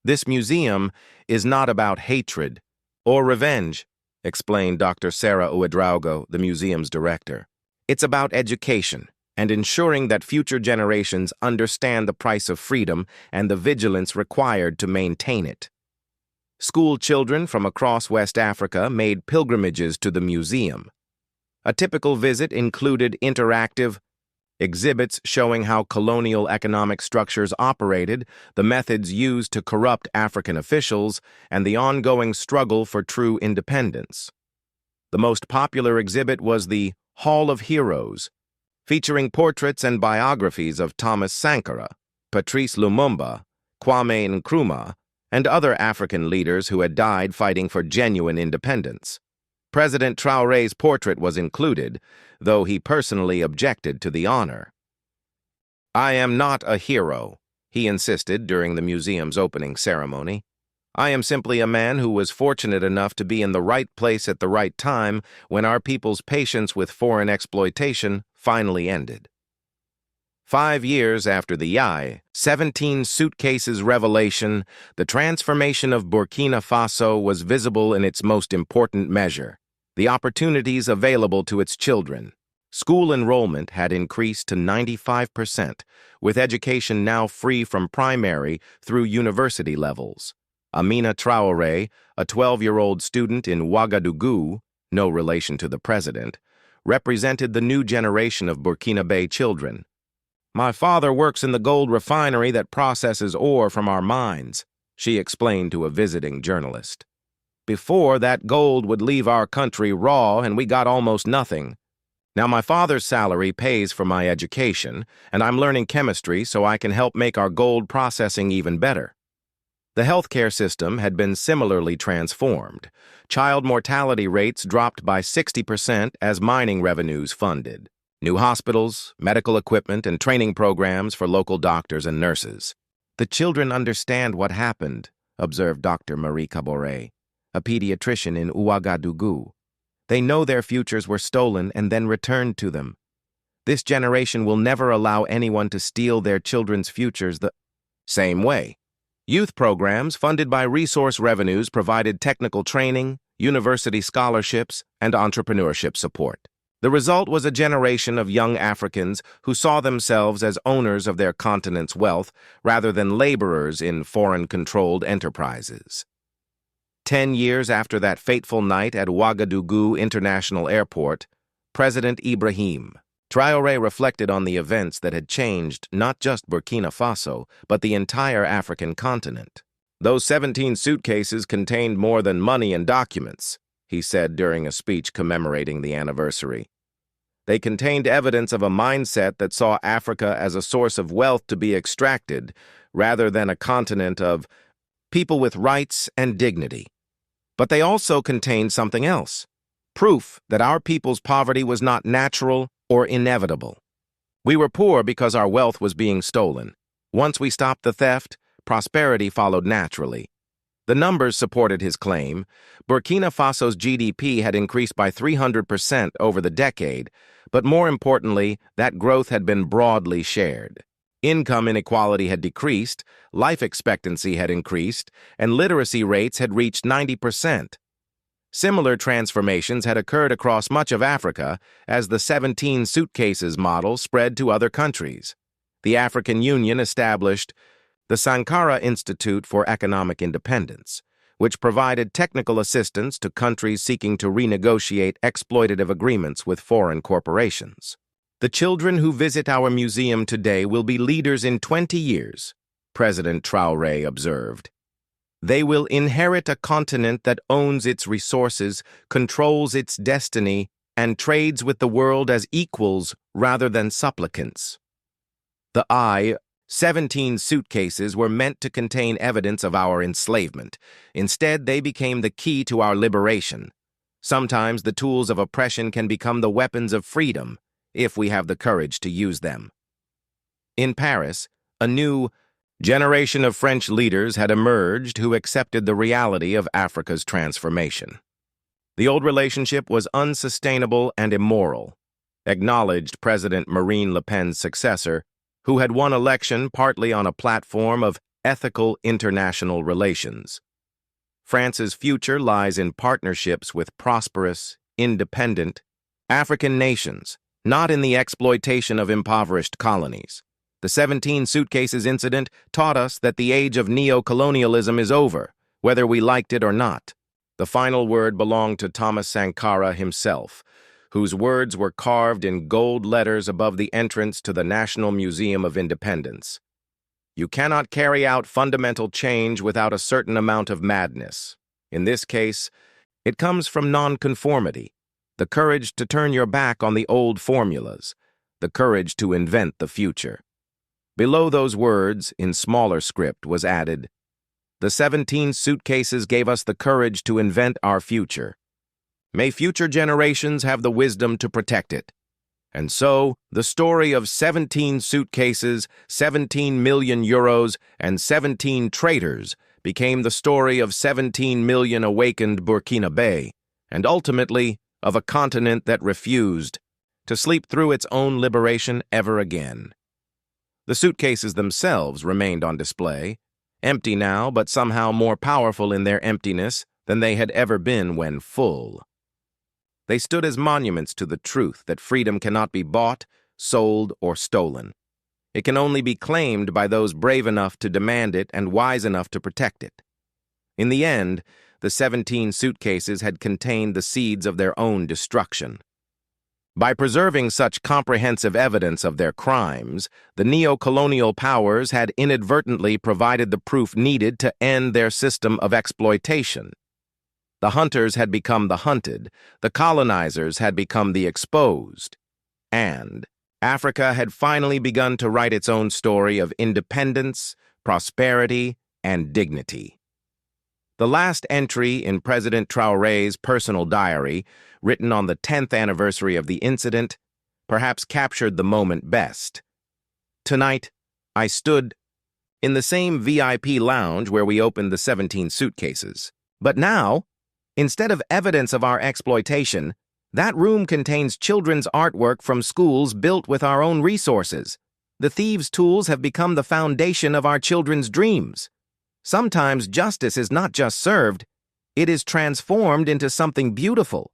S1: This museum is not about hatred or revenge, explained Dr. Sarah Ouedraogo, the museum's director. It's about education and ensuring that future generations understand the price of freedom and the vigilance required to maintain it. School children from across West Africa made pilgrimages to the museum. A typical visit included interactive exhibits showing how colonial economic structures operated, the methods used to corrupt African officials, and the ongoing struggle for true independence. The most popular exhibit was the Hall of Heroes, featuring portraits and biographies of Thomas Sankara, Patrice Lumumba, Kwame Nkrumah, and other African leaders who had died fighting for genuine independence. President Traoré's portrait was included, though he personally objected to the honor. "I am not a hero," he insisted during the museum's opening ceremony. "I am simply a man who was fortunate enough to be in the right place at the right time when our people's patience with foreign exploitation finally ended." 5 years after the 17 suitcases revelation, the transformation of Burkina Faso was visible in its most important measure: the opportunities available to its children. School enrollment had increased to 95%, with education now free from primary through university levels. Amina Traoré, a 12-year-old student in Ouagadougou, no relation to the president, represented the new generation of Burkinabe children. "My father works in the gold refinery that processes ore from our mines," she explained to a visiting journalist. "Before, that gold would leave our country raw and we got almost nothing. Now my father's salary pays for my education, and I'm learning chemistry so I can help make our gold processing even better." The healthcare system had been similarly transformed. Child mortality rates dropped by 60% as mining revenues funded. New hospitals, medical equipment, and training programs for local doctors and nurses. "The children understand what happened," observed Dr. Marie Caboret, a pediatrician in Ouagadougou. "They know their futures were stolen and then returned to them. This generation will never allow anyone to steal their children's futures the same way." Youth programs funded by resource revenues provided technical training, university scholarships, and entrepreneurship support. The result was a generation of young Africans who saw themselves as owners of their continent's wealth rather than laborers in foreign-controlled enterprises. 10 years after that fateful night at Ouagadougou International Airport, President Ibrahim Traoré reflected on the events that had changed not just Burkina Faso, but the entire African continent. "Those 17 suitcases contained more than money and documents," he said during a speech commemorating the anniversary. "They contained evidence of a mindset that saw Africa as a source of wealth to be extracted, rather than a continent of people with rights and dignity. But they also contained something else, proof that our people's poverty was not natural or inevitable. We were poor because our wealth was being stolen. Once we stopped the theft, prosperity followed naturally." The numbers supported his claim. Burkina Faso's GDP had increased by 300% over the decade, but more importantly, that growth had been broadly shared. Income inequality had decreased, life expectancy had increased, and literacy rates had reached 90%. Similar transformations had occurred across much of Africa as the 17 suitcases model spread to other countries. The African Union established the Sankara Institute for Economic Independence, which provided technical assistance to countries seeking to renegotiate exploitative agreements with foreign corporations. "The children who visit our museum today will be leaders in 20 years, President Traoré observed. "They will inherit a continent that owns its resources, controls its destiny, and trades with the world as equals rather than supplicants." The 17 suitcases were meant to contain evidence of our enslavement. Instead, they became the key to our liberation. Sometimes the tools of oppression can become the weapons of freedom, if we have the courage to use them. In Paris, a new generation of French leaders had emerged who accepted the reality of Africa's transformation. The old relationship was unsustainable and immoral, acknowledged President Marine Le Pen's successor, who had won election partly on a platform of ethical international relations. France's future lies in partnerships with prosperous, independent African nations, not in the exploitation of impoverished colonies. The 17 suitcases incident taught us that the age of neo-colonialism is over, whether we liked it or not. The final word belonged to Thomas Sankara himself, whose words were carved in gold letters above the entrance to the National Museum of Independence. "You cannot carry out fundamental change without a certain amount of madness. In this case, it comes from nonconformity, the courage to turn your back on the old formulas, the courage to invent the future." Below those words, in smaller script, was added, "The 17 suitcases gave us the courage to invent our future. May future generations have the wisdom to protect it." And so, the story of 17 suitcases, 17 million euros, and 17 traitors became the story of 17 million awakened Burkinabé, and ultimately of a continent that refused to sleep through its own liberation ever again. The suitcases themselves remained on display, empty now, but somehow more powerful in their emptiness than they had ever been when full. They stood as monuments to the truth that freedom cannot be bought, sold, or stolen. It can only be claimed by those brave enough to demand it and wise enough to protect it. In the end, the 17 suitcases had contained the seeds of their own destruction. By preserving such comprehensive evidence of their crimes, the neo-colonial powers had inadvertently provided the proof needed to end their system of exploitation. The hunters had become the hunted, the colonizers had become the exposed, and Africa had finally begun to write its own story of independence, prosperity, and dignity. The last entry in President Traoré's personal diary, written on the 10th anniversary of the incident, perhaps captured the moment best. "Tonight, I stood in the same VIP lounge where we opened the 17 suitcases. But now, instead of evidence of our exploitation, that room contains children's artwork from schools built with our own resources. The thieves' tools have become the foundation of our children's dreams. Sometimes justice is not just served, it is transformed into something beautiful.